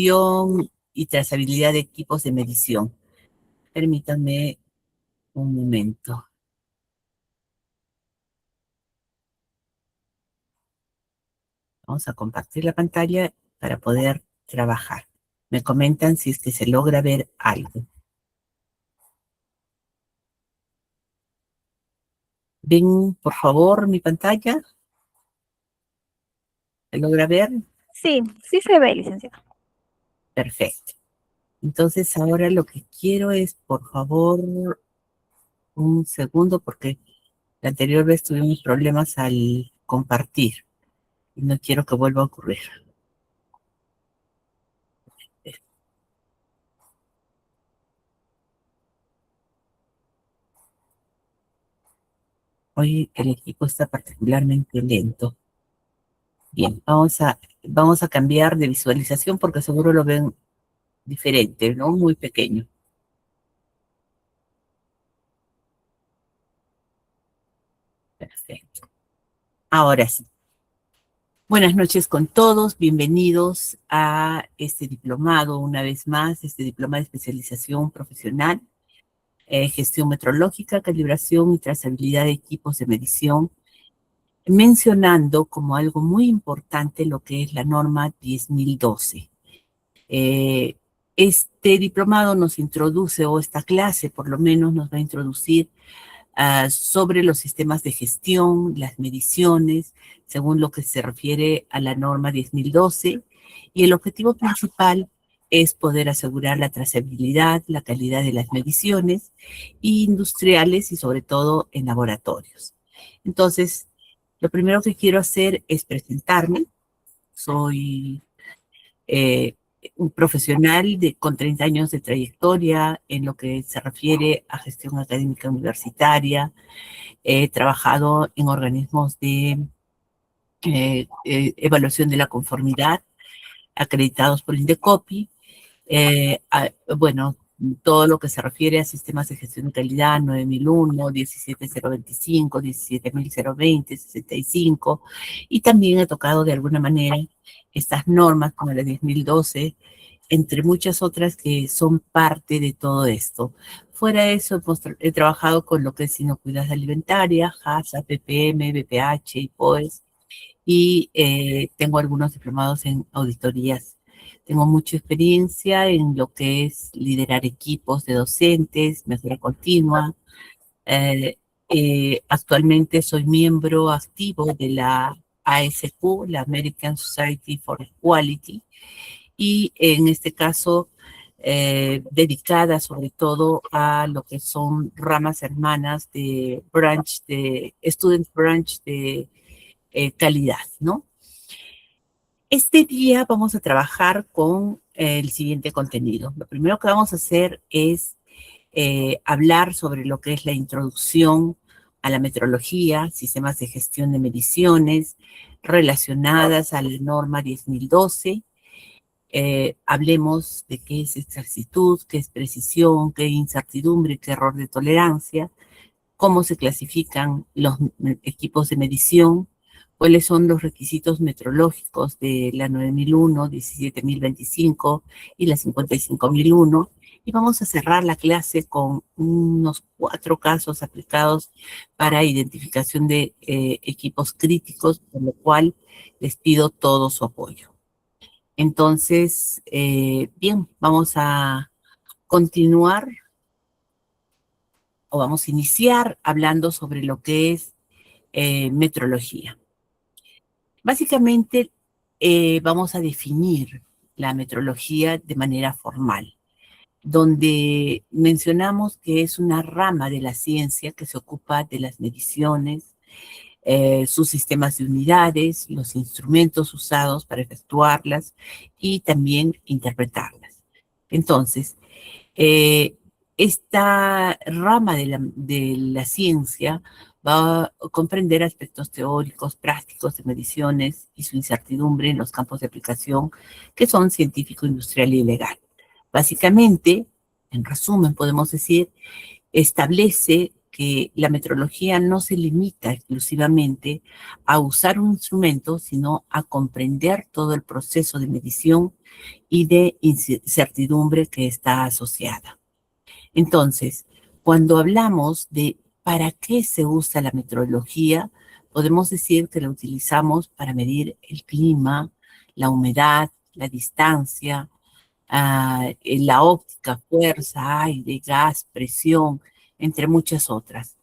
Y trazabilidad de equipos de medición. Permítanme un momento. Vamos a compartir la pantalla para poder trabajar. Me comentan si es que se logra ver algo. ¿Ven, por favor, mi pantalla? ¿Se logra ver? Sí, sí se ve, licenciada. Perfecto. Entonces, ahora lo que quiero es, por favor, un segundo, porque la anterior vez tuvimos problemas al compartir y no quiero que vuelva a ocurrir. Hoy el equipo está particularmente lento. Bien, vamos a cambiar de visualización porque seguro lo ven diferente, ¿no? Muy pequeño. Perfecto. Ahora sí. Buenas noches con todos, bienvenidos a este diplomado, una vez más, este diploma de especialización profesional, gestión metrológica, calibración y trazabilidad de equipos de medición, mencionando como algo muy importante lo que es la norma 10.012. Este diplomado nos introduce, o esta clase por lo menos nos va a introducir sobre los sistemas de gestión, las mediciones, según lo que se refiere a la norma 10.012, y el objetivo principal es poder asegurar la trazabilidad, la calidad de las mediciones industriales y sobre todo en laboratorios. Entonces, lo primero que quiero hacer es presentarme. Soy eh, un profesional con 30 años de trayectoria en lo que se refiere a gestión académica universitaria. He trabajado en organismos de evaluación de la conformidad acreditados por Indecopi. Bueno, todo lo que se refiere a sistemas de gestión de calidad, 9001, 17025, 17020, 65, y también he tocado de alguna manera estas normas como la 10.012, entre muchas otras que son parte de todo esto. Fuera de eso, he trabajado con lo que es inocuidad alimentaria, HACCP, ppm, BPH y POES, y tengo algunos diplomados en auditorías. Tengo mucha experiencia en lo que es liderar equipos de docentes, mejora continua. Eh, Actualmente soy miembro activo de la ASQ, la American Society for Equality, y en este caso dedicada sobre todo a lo que son ramas hermanas de branch, de student branch de calidad, ¿no? Este día vamos a trabajar con el siguiente contenido. Lo primero que vamos a hacer es hablar sobre lo que es la introducción a la metrología, sistemas de gestión de mediciones relacionadas a la norma 10.012. Hablemos de qué es exactitud, qué es precisión, qué es incertidumbre, qué error de tolerancia, cómo se clasifican los equipos de medición, cuáles son los requisitos metrológicos de la 9001, 17025 y la 55001. Y vamos a cerrar la clase con unos 4 casos aplicados para identificación de equipos críticos, por lo cual les pido todo su apoyo. Entonces, bien, vamos a continuar o vamos a iniciar hablando sobre lo que es metrología. Básicamente, vamos a definir la metrología de manera formal, donde mencionamos que es una rama de la ciencia que se ocupa de las mediciones, sus sistemas de unidades, los instrumentos usados para efectuarlas y también interpretarlas. Entonces, eh, esta rama de la ciencia va a comprender aspectos teóricos, prácticos de mediciones y su incertidumbre en los campos de aplicación que son científico, industrial y legal. Básicamente, en resumen, podemos decir, establece que la metrología no se limita exclusivamente a usar un instrumento, sino a comprender todo el proceso de medición y de incertidumbre que está asociada. Entonces, cuando hablamos de para qué se usa la metrología, podemos decir que la utilizamos para medir el clima, la humedad, la distancia, la óptica, fuerza, aire, gas, presión, entre muchas otras.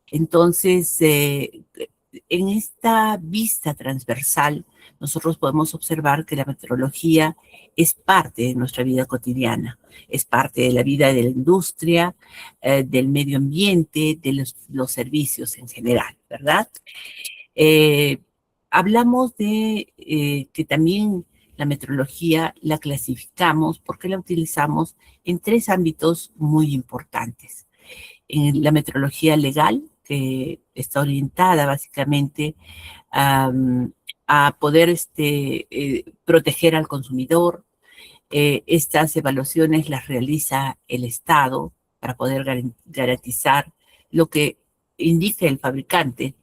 Entonces, en esta vista transversal, nosotros podemos observar que la meteorología es parte de nuestra vida cotidiana, es parte de la vida de la industria, del medio ambiente, de los servicios en general, ¿verdad? Eh, Hablamos de que también la metrología la clasificamos porque la utilizamos en tres ámbitos muy importantes. En la metrología legal, que está orientada básicamente a poder proteger al consumidor. Estas evaluaciones las realiza el Estado para poder garantizar lo que indique el fabricante.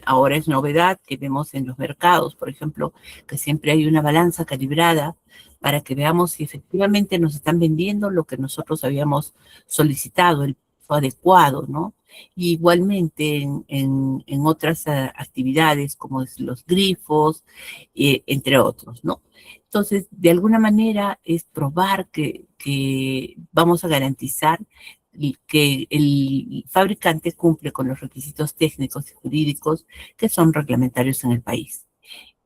Ahora es novedad que vemos en los mercados, por ejemplo, que siempre hay una balanza calibrada para que veamos si efectivamente nos están vendiendo lo que nosotros habíamos solicitado, el precio adecuado, ¿no? Y igualmente en otras actividades como los grifos, entre otros, ¿no? Entonces, de alguna manera es probar que vamos a garantizar que el fabricante cumple con los requisitos técnicos y jurídicos que son reglamentarios en el país.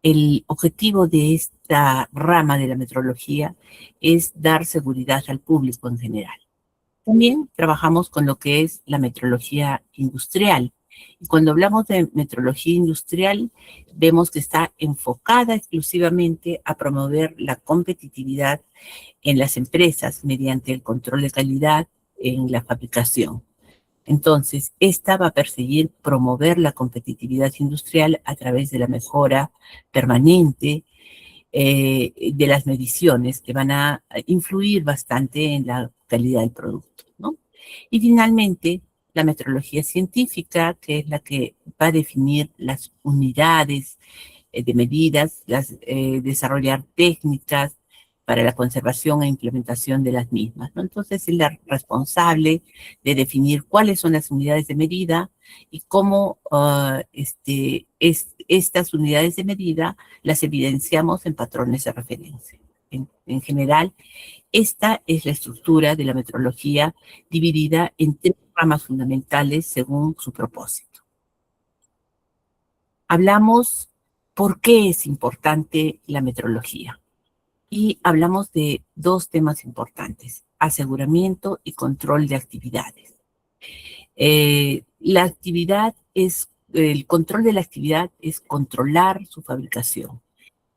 El objetivo de esta rama de la metrología es dar seguridad al público en general. También trabajamos con lo que es la metrología industrial. Y cuando hablamos de metrología industrial, vemos que está enfocada exclusivamente a promover la competitividad en las empresas mediante el control de calidad en la fabricación. Entonces, esta va a perseguir promover la competitividad industrial a través de la mejora permanente de las mediciones que van a influir bastante en la calidad del producto, ¿no? Y finalmente, la metrología científica, que es la que va a definir las unidades de medidas, desarrollar técnicas para la conservación e implementación de las mismas, ¿no? Entonces, es la responsable de definir cuáles son las unidades de medida y cómo estas unidades de medida las evidenciamos en patrones de referencia. En general, esta es la estructura de la metrología dividida en tres ramas fundamentales según su propósito. Hablamos por qué es importante la metrología y hablamos de dos temas importantes: aseguramiento y control de actividades. El control de la actividad es controlar su fabricación.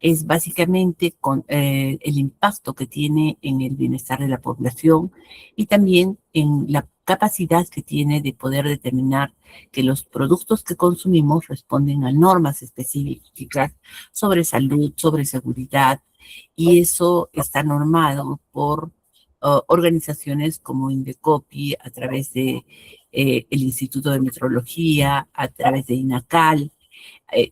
Es básicamente el impacto que tiene en el bienestar de la población y también en la capacidad que tiene de poder determinar que los productos que consumimos responden a normas específicas sobre salud, sobre seguridad, y eso está normado por organizaciones como Indecopi, a través de el Instituto de Metrología, a través de INACAL,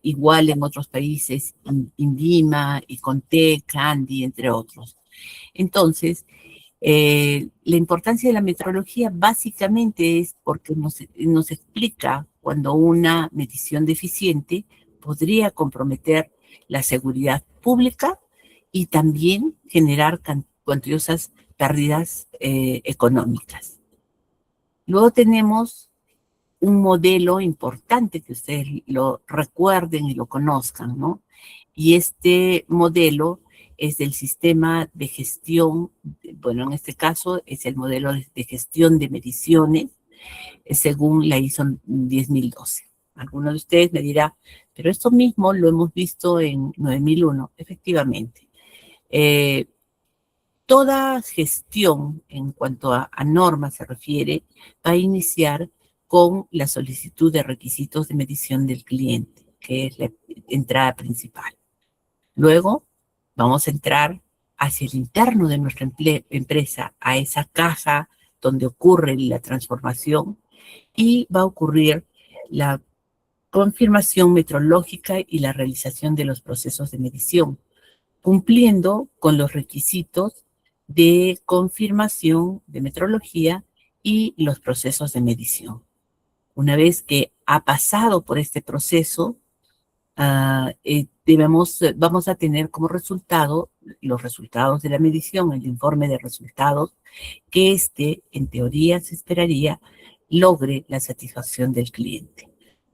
igual en otros países, INVIMA, ICONTEC, CANDI, entre otros. Entonces, la importancia de la metrología básicamente es porque nos explica cuando una medición deficiente podría comprometer la seguridad pública y también generar cuantiosas pérdidas económicas. Luego tenemos un modelo importante que ustedes lo recuerden y lo conozcan, ¿no? Y este modelo es del sistema de gestión, bueno, en este caso es el modelo de gestión de mediciones según la ISO 10012. Alguno de ustedes me dirá, pero esto mismo lo hemos visto en 9001. Efectivamente. Toda gestión en cuanto a normas se refiere va a iniciar con la solicitud de requisitos de medición del cliente, que es la entrada principal. Luego vamos a entrar hacia el interno de nuestra empresa, a esa caja donde ocurre la transformación, y va a ocurrir la confirmación metrológica y la realización de los procesos de medición, cumpliendo con los requisitos de confirmación de metrología y los procesos de medición. Una vez que ha pasado por este proceso, vamos a tener como resultado los resultados de la medición, el informe de resultados, que en teoría, se esperaría, logre la satisfacción del cliente.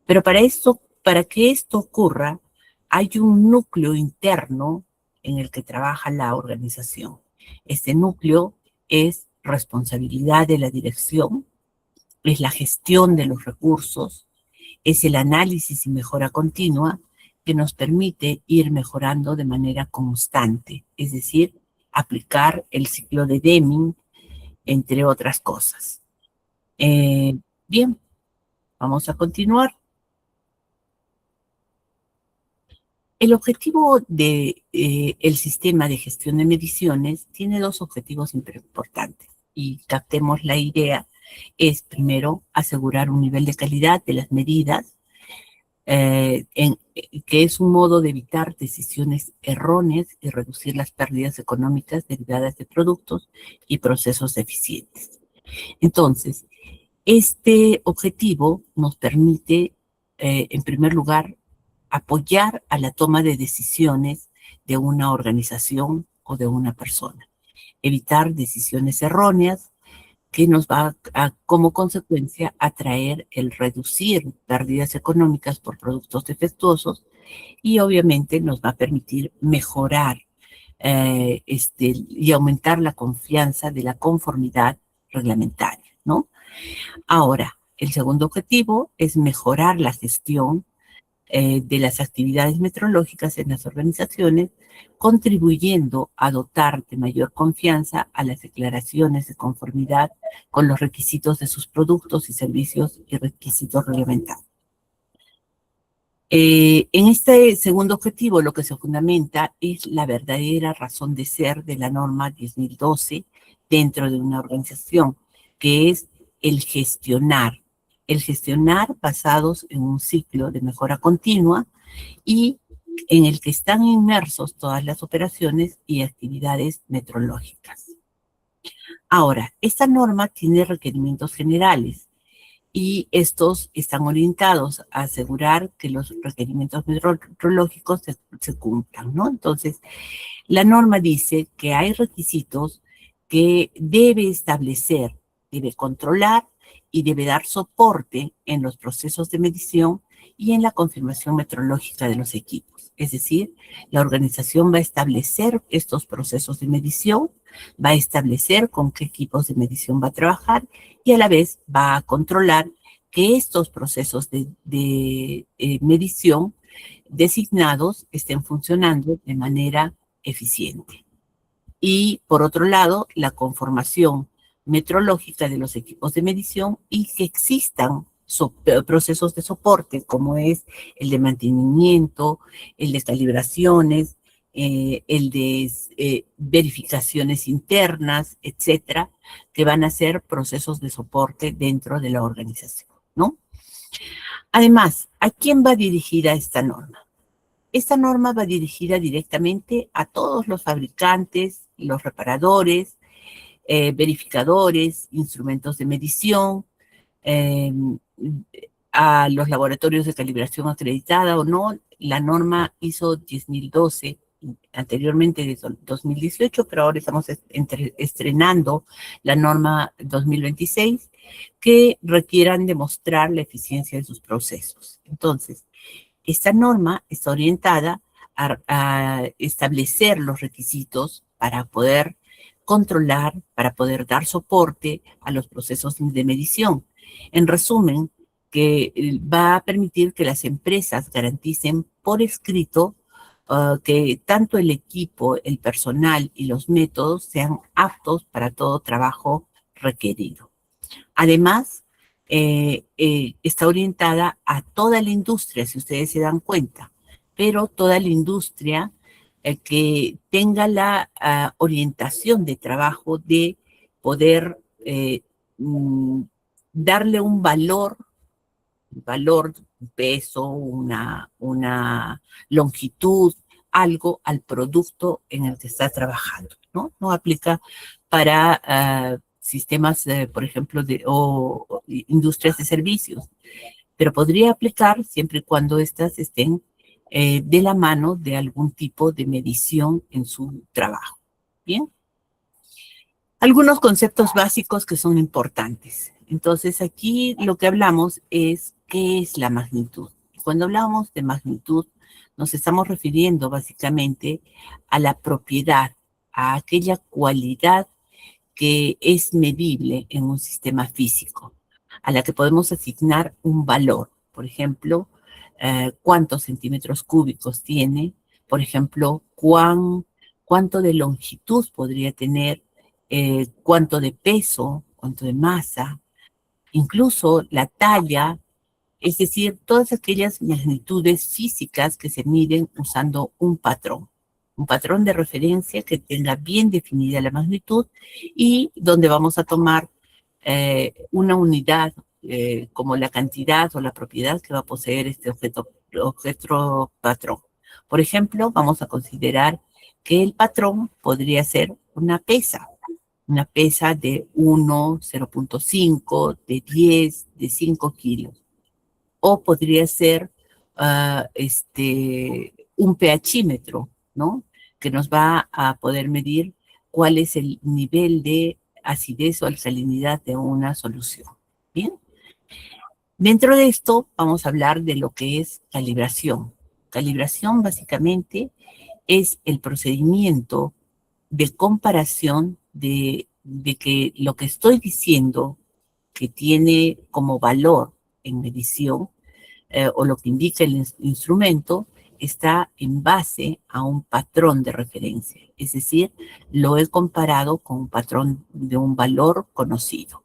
Pero para que esto ocurra, hay un núcleo interno en el que trabaja la organización. Este núcleo es responsabilidad de la dirección, es la gestión de los recursos, es el análisis y mejora continua que nos permite ir mejorando de manera constante, es decir, aplicar el ciclo de Deming, entre otras cosas. Bien, vamos a continuar. El objetivo del sistema de gestión de mediciones tiene dos objetivos importantes, y captemos la idea. Es, primero, asegurar un nivel de calidad de las medidas, que es un modo de evitar decisiones erróneas y reducir las pérdidas económicas derivadas de productos y procesos eficientes. Entonces, este objetivo nos permite, en primer lugar, apoyar a la toma de decisiones de una organización o de una persona, evitar decisiones erróneas, que nos va como consecuencia a traer el reducir pérdidas económicas por productos defectuosos, y obviamente nos va a permitir mejorar y aumentar la confianza de la conformidad reglamentaria, ¿no? Ahora, el segundo objetivo es mejorar la gestión de las actividades metrológicas en las organizaciones, contribuyendo a dotar de mayor confianza a las declaraciones de conformidad con los requisitos de sus productos y servicios y requisitos reglamentarios. En este segundo objetivo, lo que se fundamenta es la verdadera razón de ser de la norma 10.012 dentro de una organización, que es el gestionar basados en un ciclo de mejora continua y en el que están inmersos todas las operaciones y actividades metrológicas. Ahora, esta norma tiene requerimientos generales y estos están orientados a asegurar que los requerimientos metrológicos se cumplan, ¿no? Entonces, la norma dice que hay requisitos que debe establecer, debe controlar y debe dar soporte en los procesos de medición y en la confirmación metrológica de los equipos. Es decir, la organización va a establecer estos procesos de medición, va a establecer con qué equipos de medición va a trabajar y a la vez va a controlar que estos procesos de medición designados estén funcionando de manera eficiente. Y por otro lado, la conformación metrológica de los equipos de medición y que existan procesos de soporte, como es el de mantenimiento, el de calibraciones, el de verificaciones internas, etcétera, que van a ser procesos de soporte dentro de la organización, ¿no? Además, ¿a quién va dirigida esta norma? Esta norma va dirigida directamente a todos los fabricantes, los reparadores, verificadores, instrumentos de medición, a los laboratorios de calibración acreditada o no. La norma ISO 10012, anteriormente de 2018, pero ahora estamos estrenando la norma 2026, que requieran demostrar la eficiencia de sus procesos. Entonces, esta norma está orientada a establecer los requisitos para poder controlar, para poder dar soporte a los procesos de medición. En resumen, que va a permitir que las empresas garanticen por escrito que tanto el equipo, el personal y los métodos sean aptos para todo trabajo requerido. Además, está orientada a toda la industria, si ustedes se dan cuenta, pero toda la industria que tenga la orientación de trabajo de poder darle un valor, un peso, una longitud, algo al producto en el que está trabajando, ¿no? No aplica para sistemas, por ejemplo, o industrias de servicios, pero podría aplicar siempre y cuando éstas estén de la mano de algún tipo de medición en su trabajo. Bien. Algunos conceptos básicos que son importantes. Entonces, aquí lo que hablamos es qué es la magnitud. Cuando hablamos de magnitud, nos estamos refiriendo básicamente a la propiedad, a aquella cualidad que es medible en un sistema físico, a la que podemos asignar un valor. Por ejemplo, cuántos centímetros cúbicos tiene, por ejemplo, cuánto de longitud podría tener, cuánto de peso, cuánto de masa, incluso la talla, es decir, todas aquellas magnitudes físicas que se miden usando un patrón de referencia que tenga bien definida la magnitud y donde vamos a tomar una unidad como la cantidad o la propiedad que va a poseer este objeto patrón. Por ejemplo, vamos a considerar que el patrón podría ser una pesa de 1, 0.5, de 10, de 5 kilos. O podría ser un pHímetro, ¿no? Que nos va a poder medir cuál es el nivel de acidez o alcalinidad de una solución. Bien. Dentro de esto vamos a hablar de lo que es calibración. Calibración básicamente es el procedimiento de comparación de que lo que estoy diciendo que tiene como valor en medición o lo que indica el instrumento está en base a un patrón de referencia. Es decir, lo he comparado con un patrón de un valor conocido.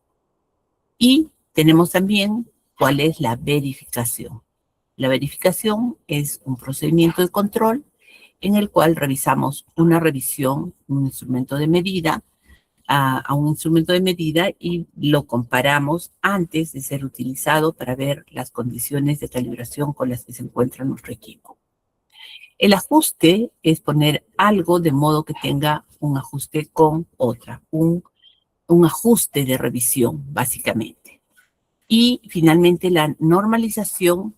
Y tenemos también cuál es la verificación. La verificación es un procedimiento de control en el cual revisamos una revisión, un instrumento de medida, a un instrumento de medida y lo comparamos antes de ser utilizado para ver las condiciones de calibración con las que se encuentra nuestro equipo. El ajuste es poner algo de modo que tenga un ajuste con otra, un ajuste de revisión, básicamente. Y finalmente la normalización,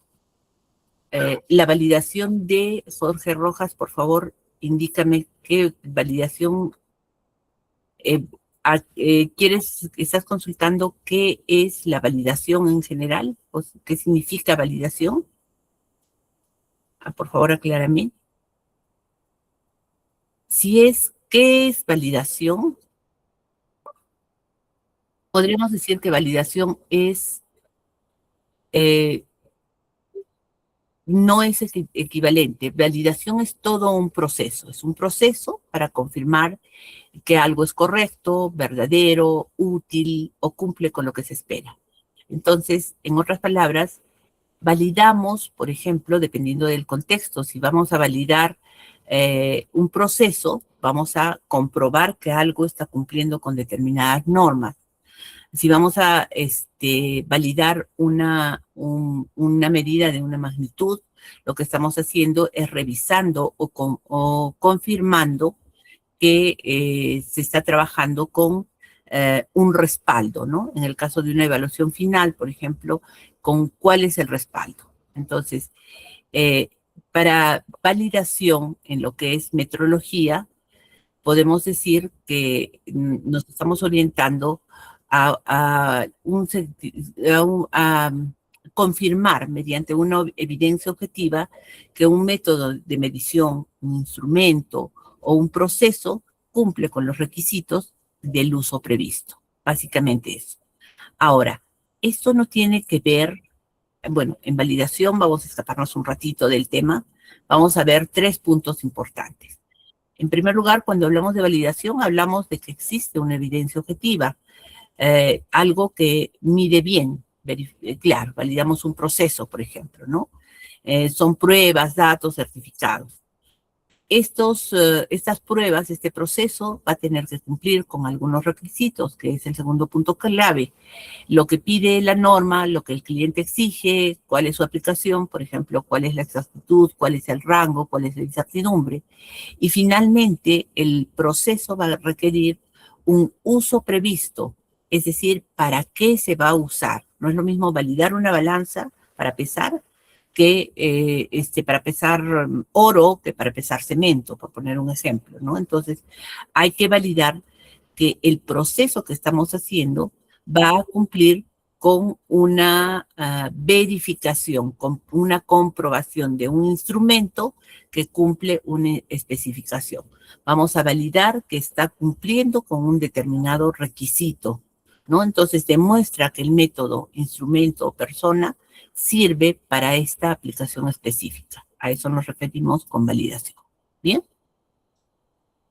la validación de Jorge Rojas, por favor, indícame qué validación estás consultando qué es la validación en general, o qué significa validación. Por favor, aclárame. ¿Qué es validación? Podríamos decir que validación no es equivalente. Validación es todo un proceso. Es un proceso para confirmar que algo es correcto, verdadero, útil o cumple con lo que se espera. Entonces, en otras palabras, validamos, por ejemplo, dependiendo del contexto, si vamos a validar un proceso, vamos a comprobar que algo está cumpliendo con determinadas normas. Si vamos a validar una medida de una magnitud, lo que estamos haciendo es revisando o confirmando que se está trabajando con un respaldo, ¿no? En el caso de una evaluación final, por ejemplo, con cuál es el respaldo. Entonces, para validación en lo que es metrología, podemos decir que nos estamos orientando a confirmar mediante una evidencia objetiva que un método de medición, un instrumento o un proceso cumple con los requisitos del uso previsto. Básicamente eso. Ahora, esto no tiene que ver, bueno, en validación vamos a escaparnos un ratito del tema, vamos a ver 3 puntos importantes. En primer lugar, cuando hablamos de validación, hablamos de que existe una evidencia objetiva, algo que mide bien. Claro, validamos un proceso, por ejemplo, ¿no? Son pruebas, datos, certificados. Estas pruebas, este proceso va a tener que cumplir con algunos requisitos, que es el segundo punto clave. Lo que pide la norma, lo que el cliente exige, cuál es su aplicación, por ejemplo, cuál es la exactitud, cuál es el rango, cuál es la incertidumbre. Y finalmente, el proceso va a requerir un uso previsto, es decir, ¿para qué se va a usar? No es lo mismo validar una balanza para pesar que para pesar oro que para pesar cemento, por poner un ejemplo, ¿no? Entonces, hay que validar que el proceso que estamos haciendo va a cumplir con una verificación, con una comprobación de un instrumento que cumple una especificación. Vamos a validar que está cumpliendo con un determinado requisito, ¿no? Entonces demuestra que el método, instrumento o persona sirve para esta aplicación específica. A eso nos referimos con validación. ¿Bien?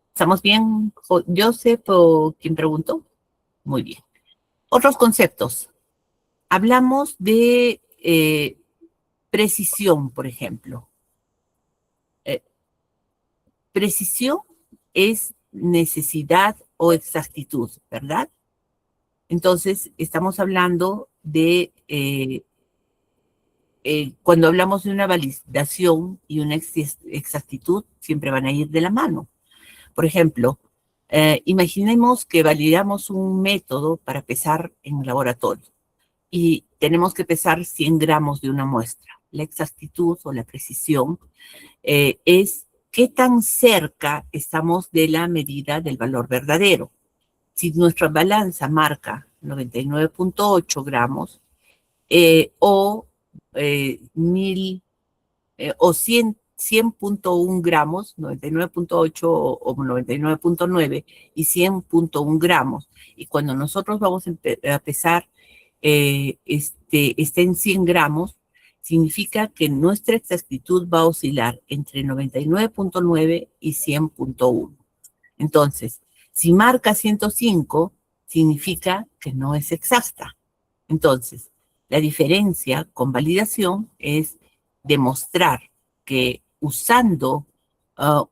¿Estamos bien? Joseph, ¿o quién preguntó? Muy bien. Otros conceptos. Hablamos de precisión, por ejemplo. Precisión es necesidad o exactitud, ¿verdad? Entonces, estamos hablando de, cuando hablamos de una validación y una exactitud, siempre van a ir de la mano. Por ejemplo, imaginemos que validamos un método para pesar en laboratorio y tenemos que pesar 100 gramos de una muestra. La exactitud o la precisión es qué tan cerca estamos de la medida del valor verdadero. Si nuestra balanza marca 99.8 gramos o 100.1 gramos, 99.8 o 99.9 y 100.1 gramos. Y cuando nosotros vamos a pesar, está en 100 gramos, significa que nuestra exactitud va a oscilar entre 99.9 y 100.1. Entonces, si marca 105, significa que no es exacta. Entonces, la diferencia con validación es demostrar que usando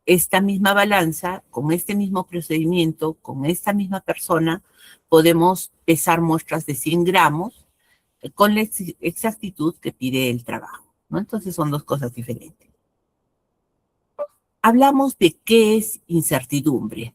esta misma balanza, con este mismo procedimiento, con esta misma persona, podemos pesar muestras de 100 gramos con la exactitud que pide el trabajo, ¿no? Entonces son dos cosas diferentes. Hablamos de qué es incertidumbre.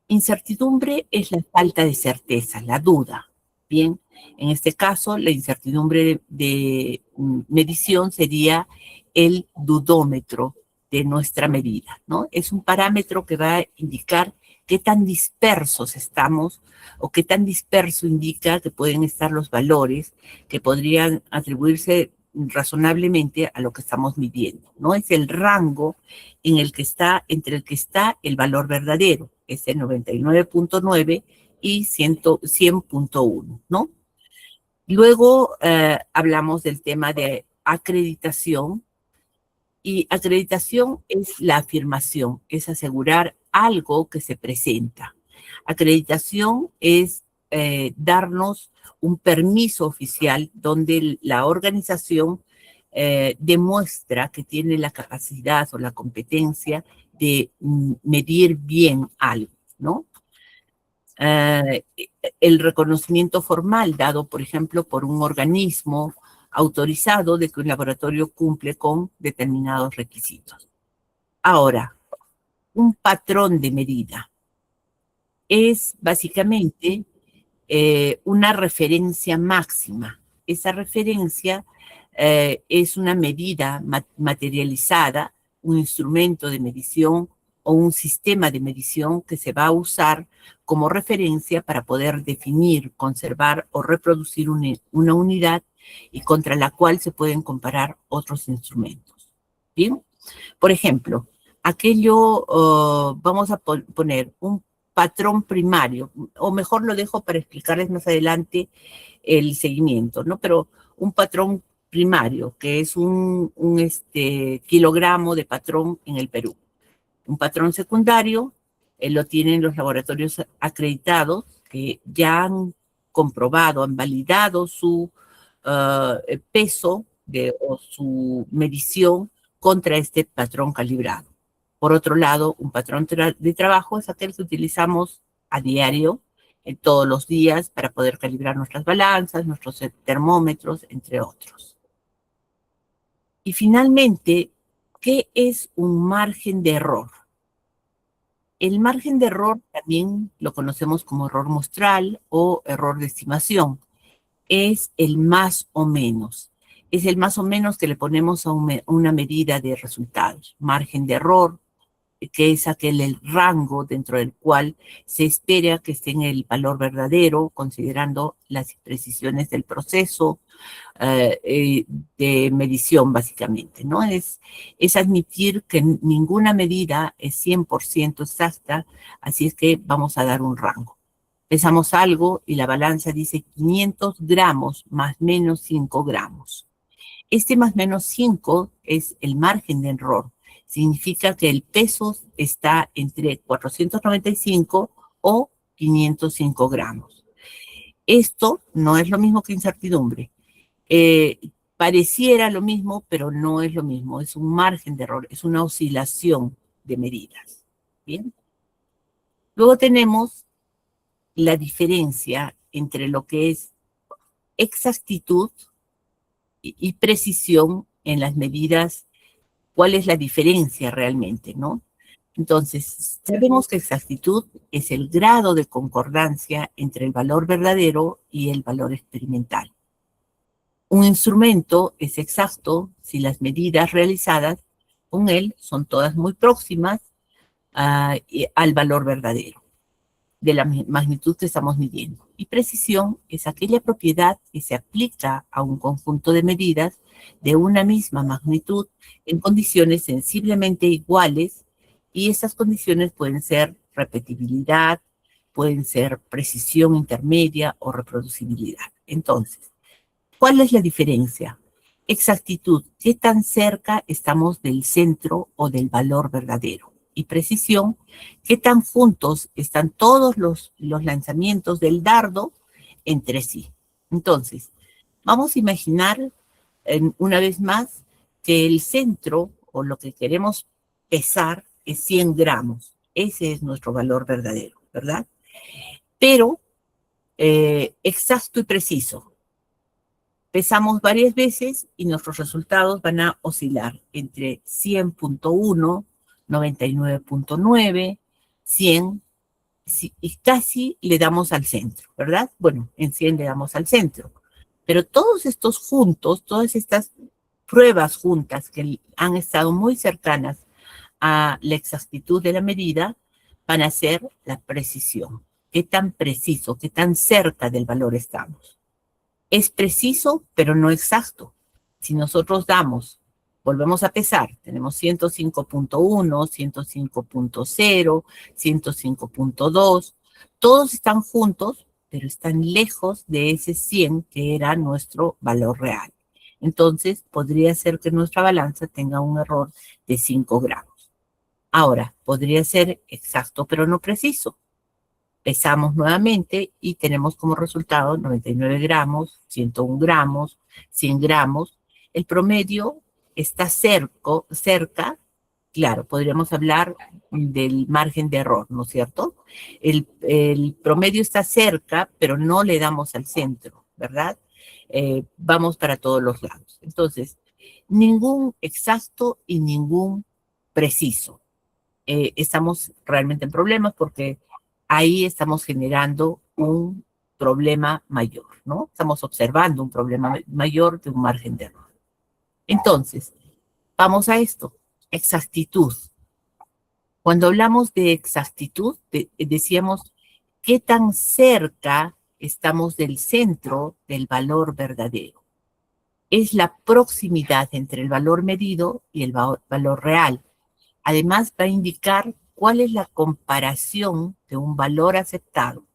Incertidumbre es la falta de certeza, la duda. Bien, en este caso, la incertidumbre de medición sería el dudómetro de nuestra medida, ¿no? Es un parámetro que va a indicar qué tan dispersos estamos o qué tan disperso indica que pueden estar los valores que podrían atribuirse razonablemente a lo que estamos midiendo, ¿no? Es el rango en el que está, entre el que está el valor verdadero, es el 99.9 y 100.1, ¿no? Luego hablamos del tema de acreditación, y acreditación es la afirmación, es asegurar algo que se presenta. Acreditación es darnos un permiso oficial donde la organización demuestra que tiene la capacidad o la competencia de medir bien algo, ¿no? El reconocimiento formal dado, por ejemplo, por un organismo autorizado de que un laboratorio cumple con determinados requisitos. Ahora, un patrón de medida es básicamente una referencia máxima. Esa referencia es una medida materializada, un instrumento de medición o un sistema de medición que se va a usar como referencia para poder definir, conservar o reproducir una unidad y contra la cual se pueden comparar otros instrumentos. ¿Bien? Por ejemplo, vamos a poner un patrón primario, o mejor lo dejo para explicarles más adelante el seguimiento, ¿no? Pero un patrón primario, que es un kilogramo de patrón en el Perú. Un patrón secundario lo tienen los laboratorios acreditados que ya han comprobado, han validado su peso o su medición contra este patrón calibrado. Por otro lado, un patrón de trabajo es aquel que utilizamos a diario, todos los días, para poder calibrar nuestras balanzas, nuestros termómetros, entre otros. Y finalmente, ¿qué es un margen de error? El margen de error también lo conocemos como error muestral o error de estimación. Es el más o menos. Es el más o menos que le ponemos a una medida de resultados. Margen de error, que es el rango dentro del cual se espera que esté en el valor verdadero, considerando las imprecisiones del proceso de medición, básicamente, ¿no? Es admitir que ninguna medida es 100% exacta, así es que vamos a dar un rango. Pesamos algo y la balanza dice 500 gramos más menos 5 gramos. Este más menos 5 es el margen de error. Significa que el peso está entre 495 o 505 gramos. Esto no es lo mismo que incertidumbre. Pareciera lo mismo, pero no es lo mismo. Es un margen de error, es una oscilación de medidas. ¿Bien? Luego tenemos la diferencia entre lo que es exactitud y precisión en las medidas. ¿Cuál es la diferencia realmente, no? Entonces, sabemos que exactitud es el grado de concordancia entre el valor verdadero y el valor experimental. Un instrumento es exacto si las medidas realizadas con él son todas muy próximas al valor verdadero de la magnitud que estamos midiendo. Y precisión es aquella propiedad que se aplica a un conjunto de medidas de una misma magnitud en condiciones sensiblemente iguales, y estas condiciones pueden ser repetibilidad, pueden ser precisión intermedia o reproducibilidad. Entonces, ¿cuál es la diferencia? Exactitud, ¿qué tan cerca estamos del centro o del valor verdadero? Y precisión, ¿qué tan juntos están todos los lanzamientos del dardo entre sí? Entonces, vamos a imaginar una vez más que el centro o lo que queremos pesar es 100 gramos. Ese es nuestro valor verdadero, ¿verdad? Pero exacto y preciso. Pesamos varias veces y nuestros resultados van a oscilar entre 100.1, 99.9, 100, y casi le damos al centro, ¿verdad? Bueno, en 100 le damos al centro. Pero todos estos juntos, todas estas pruebas juntas que han estado muy cercanas a la exactitud de la medida, van a ser la precisión. ¿Qué tan preciso, qué tan cerca del valor estamos? Es preciso, pero no exacto. Si nosotros volvemos a pesar, tenemos 105.1, 105.0, 105.2, todos están juntos, pero están lejos de ese 100 que era nuestro valor real. Entonces, podría ser que nuestra balanza tenga un error de 5 gramos. Ahora, podría ser exacto, pero no preciso. Pesamos nuevamente y tenemos como resultado 99 gramos, 101 gramos, 100 gramos. El promedio está cerca, claro, podríamos hablar del margen de error, ¿no es cierto? El promedio está cerca, pero no le damos al centro, ¿verdad? Vamos para todos los lados. Entonces, ningún exacto y ningún preciso. Estamos realmente en problemas porque ahí estamos generando un problema mayor, ¿no? Estamos observando un problema mayor de un margen de error. Entonces, vamos a esto, exactitud. Cuando hablamos de exactitud, decíamos qué tan cerca estamos del centro del valor verdadero. Es la proximidad entre el valor medido y el valor real. Además, va a indicar cuál es la comparación de un valor aceptado.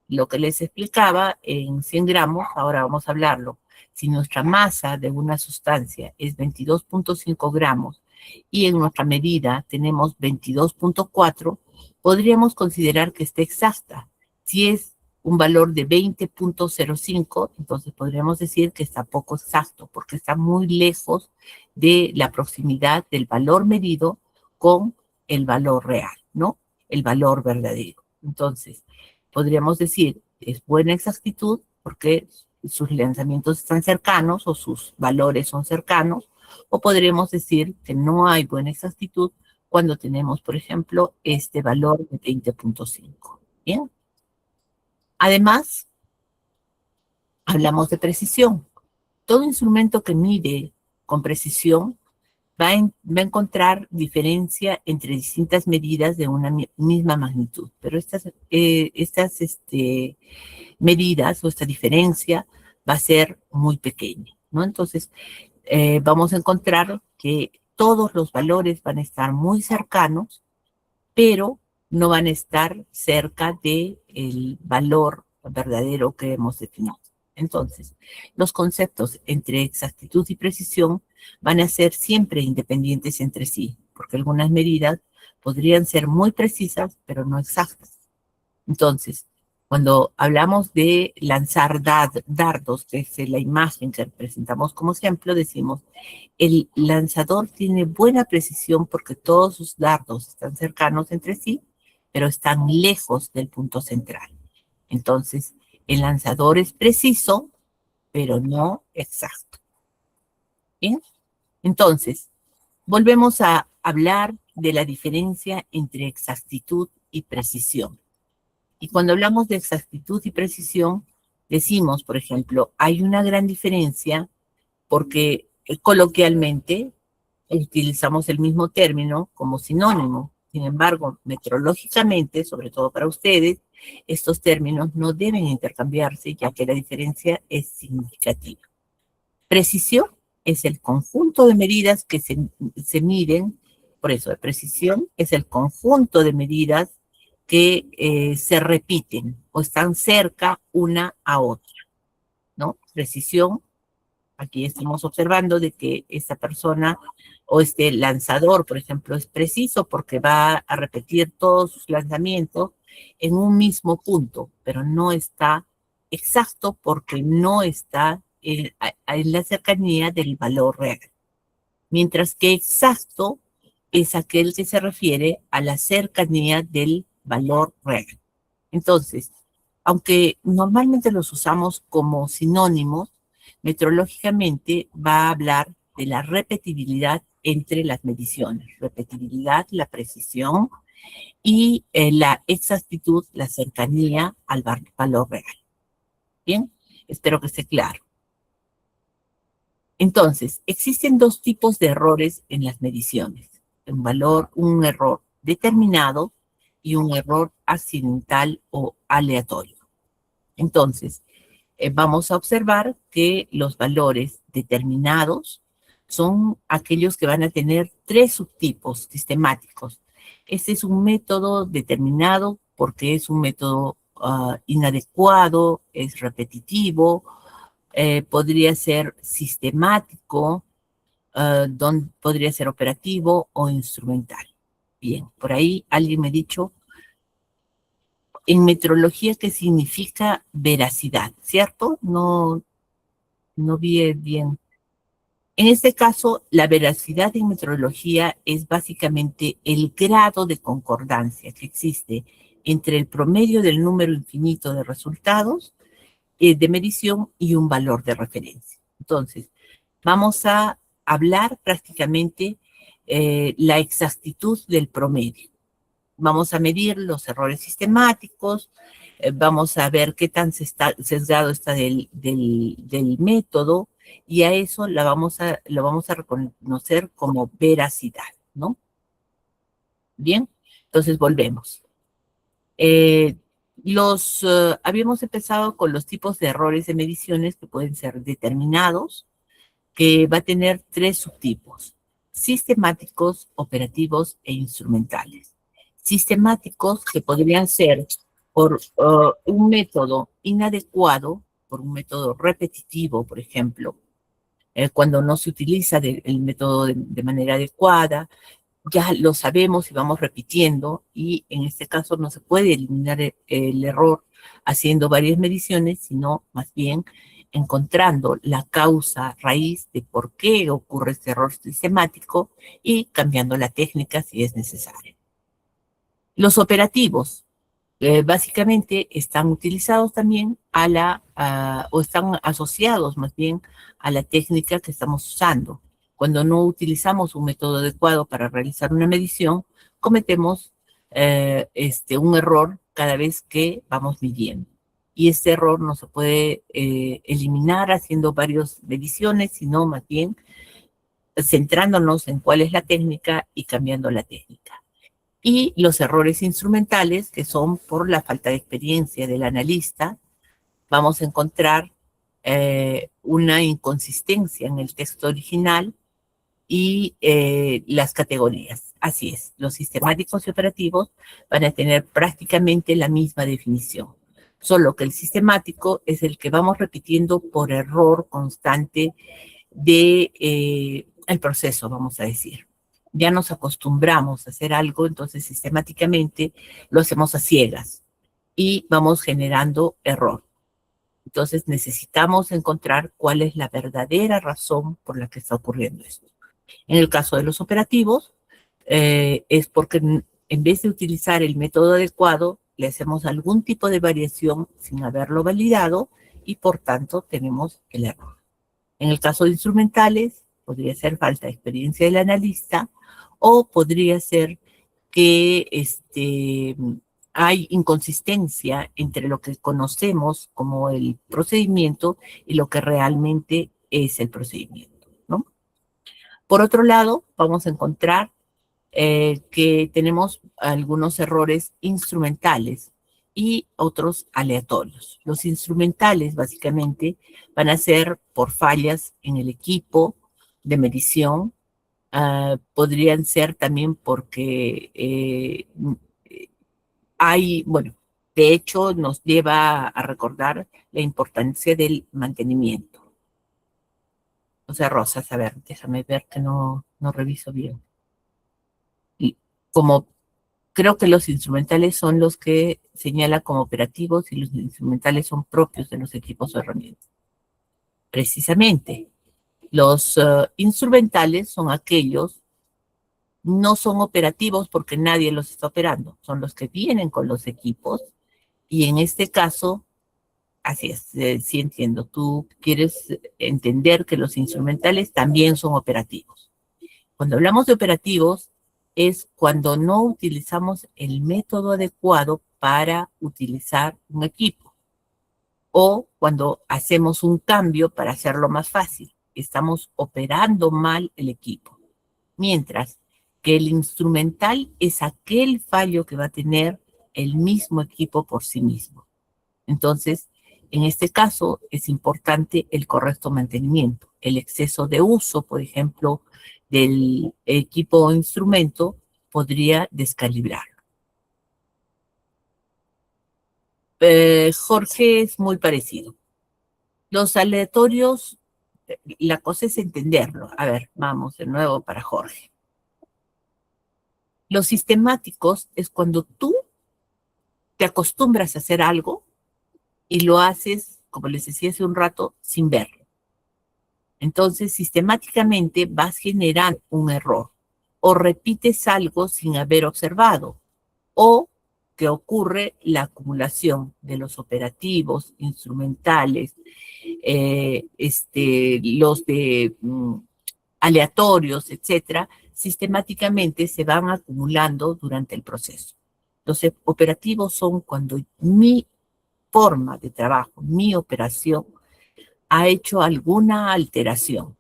Lo que les explicaba en 100 gramos, ahora vamos a hablarlo. Si nuestra masa de una sustancia es 22.5 gramos y en nuestra medida tenemos 22.4, podríamos considerar que está exacta. Si es un valor de 20.05, entonces podríamos decir que está poco exacto, porque está muy lejos de la proximidad del valor medido con el valor real, ¿no? El valor verdadero. Entonces, podríamos decir, es buena exactitud porque sus lanzamientos están cercanos o sus valores son cercanos, o podremos decir que no hay buena exactitud cuando tenemos, por ejemplo, este valor de 20.5. ¿Bien? Además, hablamos de precisión. Todo instrumento que mide con precisión va a encontrar diferencia entre distintas medidas de una misma magnitud, pero estas medidas o esta diferencia va a ser muy pequeña, ¿no? Entonces, vamos a encontrar que todos los valores van a estar muy cercanos, pero no van a estar cerca del valor verdadero que hemos definido. Entonces, los conceptos entre exactitud y precisión van a ser siempre independientes entre sí, porque algunas medidas podrían ser muy precisas, pero no exactas. Entonces, cuando hablamos de lanzar dardos, que es la imagen que presentamos como ejemplo, decimos, el lanzador tiene buena precisión porque todos sus dardos están cercanos entre sí, pero están lejos del punto central. Entonces, el lanzador es preciso, pero no exacto. ¿Bien? Entonces, volvemos a hablar de la diferencia entre exactitud y precisión. Y cuando hablamos de exactitud y precisión, decimos, por ejemplo, hay una gran diferencia porque coloquialmente utilizamos el mismo término como sinónimo. Sin embargo, metrológicamente, sobre todo para ustedes, estos términos no deben intercambiarse ya que la diferencia es significativa. Precisión es el conjunto de medidas que se miden, por eso, precisión es el conjunto de medidas que se repiten o están cerca una a otra, ¿no? Precisión, aquí estamos observando de que esta persona o este lanzador, por ejemplo, es preciso porque va a repetir todos sus lanzamientos en un mismo punto, pero no está exacto porque no está en la cercanía del valor real. Mientras que exacto es aquel que se refiere a la cercanía del valor real. Entonces, aunque normalmente los usamos como sinónimos, metrológicamente va a hablar de la repetibilidad entre las mediciones. Repetibilidad, la precisión y la exactitud, la cercanía al valor real. Bien, espero que esté claro. Entonces, existen dos tipos de errores en las mediciones. Un error determinado y un error accidental o aleatorio. Entonces, vamos a observar que los valores determinados son aquellos que van a tener tres subtipos sistemáticos. Este es un método determinado porque es un método inadecuado, es repetitivo, podría ser sistemático, podría ser operativo o instrumental. Bien, por ahí alguien me ha dicho, en metrología, ¿qué significa veracidad? ¿Cierto? No vi bien. En este caso, la veracidad en metrología es básicamente el grado de concordancia que existe entre el promedio del número infinito de resultados de medición y un valor de referencia. Entonces, vamos a hablar prácticamente la exactitud del promedio. Vamos a medir los errores sistemáticos, vamos a ver qué tan sesgado está del método, y a eso lo vamos a reconocer como veracidad, ¿no? Bien, entonces volvemos. Habíamos empezado con los tipos de errores de mediciones que pueden ser determinados, que va a tener tres subtipos: sistemáticos, operativos e instrumentales. Sistemáticos que podrían ser por un método inadecuado, por un método repetitivo, por ejemplo, cuando no se utiliza el método de manera adecuada, ya lo sabemos y vamos repitiendo, y en este caso no se puede eliminar el error haciendo varias mediciones, sino más bien encontrando la causa raíz de por qué ocurre este error sistemático y cambiando la técnica si es necesario. Los operativos básicamente están utilizados también o están asociados más bien a la técnica que estamos usando. Cuando no utilizamos un método adecuado para realizar una medición, cometemos un error cada vez que vamos midiendo. Y este error no se puede eliminar haciendo varias mediciones, sino más bien centrándonos en cuál es la técnica y cambiando la técnica. Y los errores instrumentales, que son por la falta de experiencia del analista, vamos a encontrar una inconsistencia en el texto original y las categorías. Así es, los sistemáticos y operativos van a tener prácticamente la misma definición, solo que el sistemático es el que vamos repitiendo por error constante de el proceso, vamos a decir. Ya nos acostumbramos a hacer algo, entonces sistemáticamente lo hacemos a ciegas y vamos generando error. Entonces necesitamos encontrar cuál es la verdadera razón por la que está ocurriendo esto. En el caso de los operativos, es porque en vez de utilizar el método adecuado, le hacemos algún tipo de variación sin haberlo validado y por tanto tenemos el error. En el caso de instrumentales, podría ser falta de experiencia del analista o podría ser que hay inconsistencia entre lo que conocemos como el procedimiento y lo que realmente es el procedimiento, ¿no? Por otro lado, vamos a encontrar que tenemos algunos errores instrumentales y otros aleatorios. Los instrumentales, básicamente, van a ser por fallas en el equipo de medición. Podrían ser también porque bueno, de hecho, nos lleva a recordar la importancia del mantenimiento. O sea, Rosas, a ver, déjame ver que no reviso bien. Y como creo que los instrumentales son los que señala como operativos y los instrumentales son propios de los equipos o herramientas. Precisamente, los instrumentales son aquellos, no son operativos porque nadie los está operando, son los que vienen con los equipos y en este caso, así es, sí entiendo, tú quieres entender que los instrumentales también son operativos. Cuando hablamos de operativos, es cuando no utilizamos el método adecuado para utilizar un equipo o cuando hacemos un cambio para hacerlo más fácil. Estamos operando mal el equipo. Mientras que el instrumental es aquel fallo que va a tener el mismo equipo por sí mismo. Entonces, en este caso es importante el correcto mantenimiento. El exceso de uso, por ejemplo, del equipo o instrumento podría descalibrarlo. Jorge es muy parecido. Los aleatorios, la cosa es entenderlo. A ver, vamos de nuevo para Jorge. Los sistemáticos es cuando tú te acostumbras a hacer algo y lo haces, como les decía hace un rato, sin verlo. Entonces, sistemáticamente vas generando un error o repites algo sin haber observado o que ocurre la acumulación de los operativos, instrumentales, los de aleatorios, etcétera, sistemáticamente se van acumulando durante el proceso. Los operativos son cuando mi forma de trabajo, mi operación, ha hecho alguna alteración.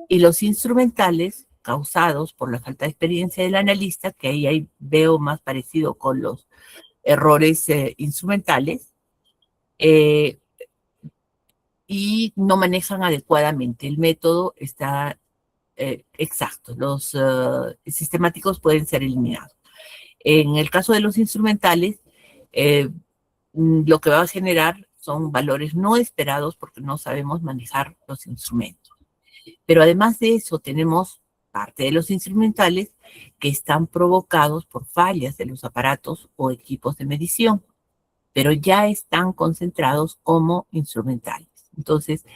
Y los instrumentales, causados por la falta de experiencia del analista, que ahí veo más parecido con los errores instrumentales, y no manejan adecuadamente. El método está exacto. Los sistemáticos pueden ser eliminados. En el caso de los instrumentales, lo que va a generar son valores no esperados porque no sabemos manejar los instrumentos. Pero además de eso, tenemos parte de los instrumentales que están provocados por fallas de los aparatos o equipos de medición, pero ya están concentrados como instrumentales. Entonces,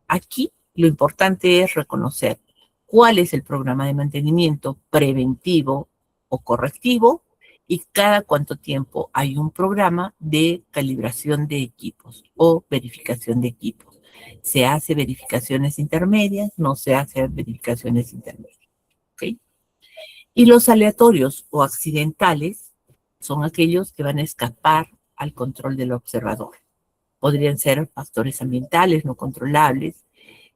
aquí lo importante es reconocer cuál es el programa de mantenimiento preventivo o correctivo y cada cuánto tiempo hay un programa de calibración de equipos o verificación de equipos. Se hace verificaciones intermedias, no se hace verificaciones intermedias. ¿Ok? Y los aleatorios o accidentales son aquellos que van a escapar al control del observador. Podrían ser factores ambientales no controlables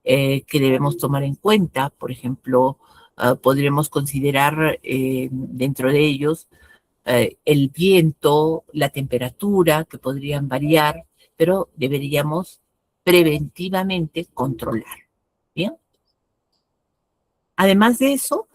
que debemos tomar en cuenta. Por ejemplo, podríamos considerar dentro de ellos el viento, la temperatura, que podrían variar, pero deberíamos preventivamente controlar. ¿Bien? Además de eso,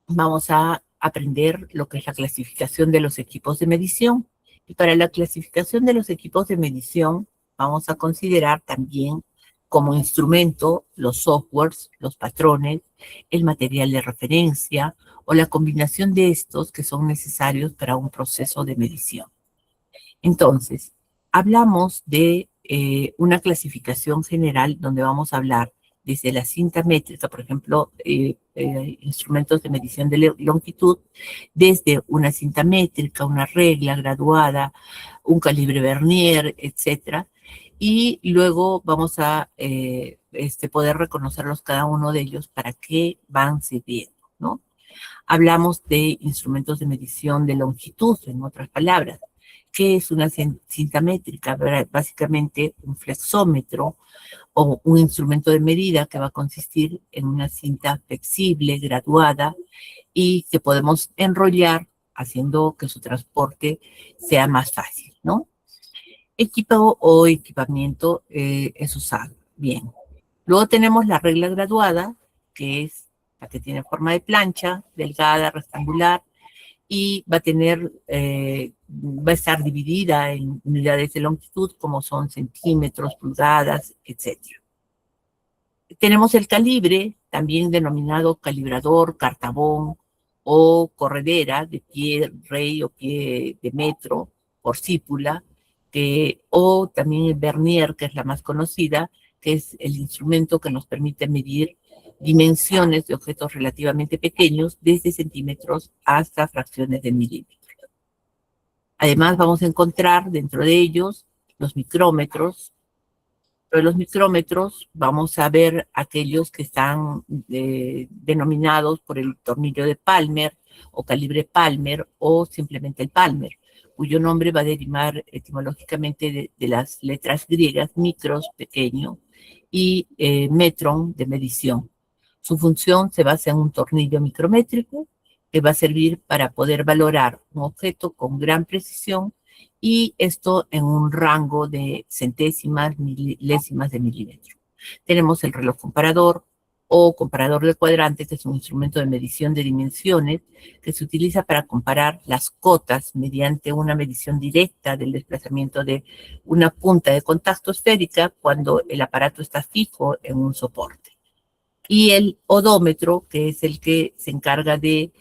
vamos a aprender lo que es la clasificación de los equipos de medición. Y para la clasificación de los equipos de medición, vamos a considerar también como instrumento los softwares, los patrones, el material de referencia o la combinación de estos que son necesarios para un proceso de medición. Entonces, hablamos de una clasificación general donde vamos a hablar desde la cinta métrica, por ejemplo, instrumentos de medición de longitud, desde una cinta métrica, una regla graduada, un calibre Vernier, etcétera, y luego vamos a poder reconocerlos cada uno de ellos para qué van sirviendo, ¿no? Hablamos de instrumentos de medición de longitud, en otras palabras. ¿Qué es una cinta métrica? Básicamente un flexómetro o un instrumento de medida que va a consistir en una cinta flexible, graduada, y que podemos enrollar haciendo que su transporte sea más fácil, ¿no? Equipo o equipamiento es usado. Bien. Luego tenemos la regla graduada, que es la que tiene forma de plancha, delgada, rectangular, y va a estar dividida en unidades de longitud, como son centímetros, pulgadas, etc. Tenemos el calibre, también denominado calibrador, cartabón o corredera de pie rey o pie de metro, porcípula, o también el vernier, que es la más conocida, que es el instrumento que nos permite medir dimensiones de objetos relativamente pequeños, desde centímetros hasta fracciones de milímetros. Además, vamos a encontrar dentro de ellos los micrómetros. De los micrómetros vamos a ver aquellos que están denominados por el tornillo de Palmer o calibre Palmer o simplemente el Palmer, cuyo nombre va a derivar etimológicamente de las letras griegas, micros, pequeño, y metron, de medición. Su función se basa en un tornillo micrométrico que va a servir para poder valorar un objeto con gran precisión, y esto en un rango de centésimas, milésimas de milímetro. Tenemos el reloj comparador o comparador de cuadrantes, que es un instrumento de medición de dimensiones que se utiliza para comparar las cotas mediante una medición directa del desplazamiento de una punta de contacto esférica cuando el aparato está fijo en un soporte. Y el odómetro, que es el que se encarga de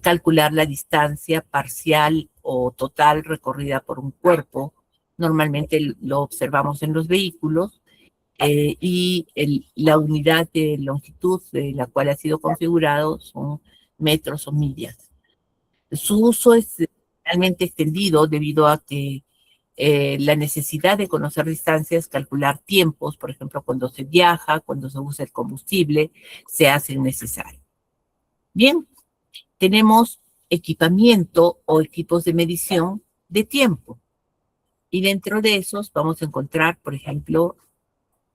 calcular la distancia parcial o total recorrida por un cuerpo. Normalmente lo observamos en los vehículos, y la unidad de longitud de la cual ha sido configurado son metros o millas. Su uso es realmente extendido debido a que la necesidad de conocer distancias, calcular tiempos, por ejemplo, cuando se viaja, cuando se usa el combustible, se hace necesario. Bien, tenemos equipamiento o equipos de medición de tiempo. Y dentro de esos vamos a encontrar, por ejemplo,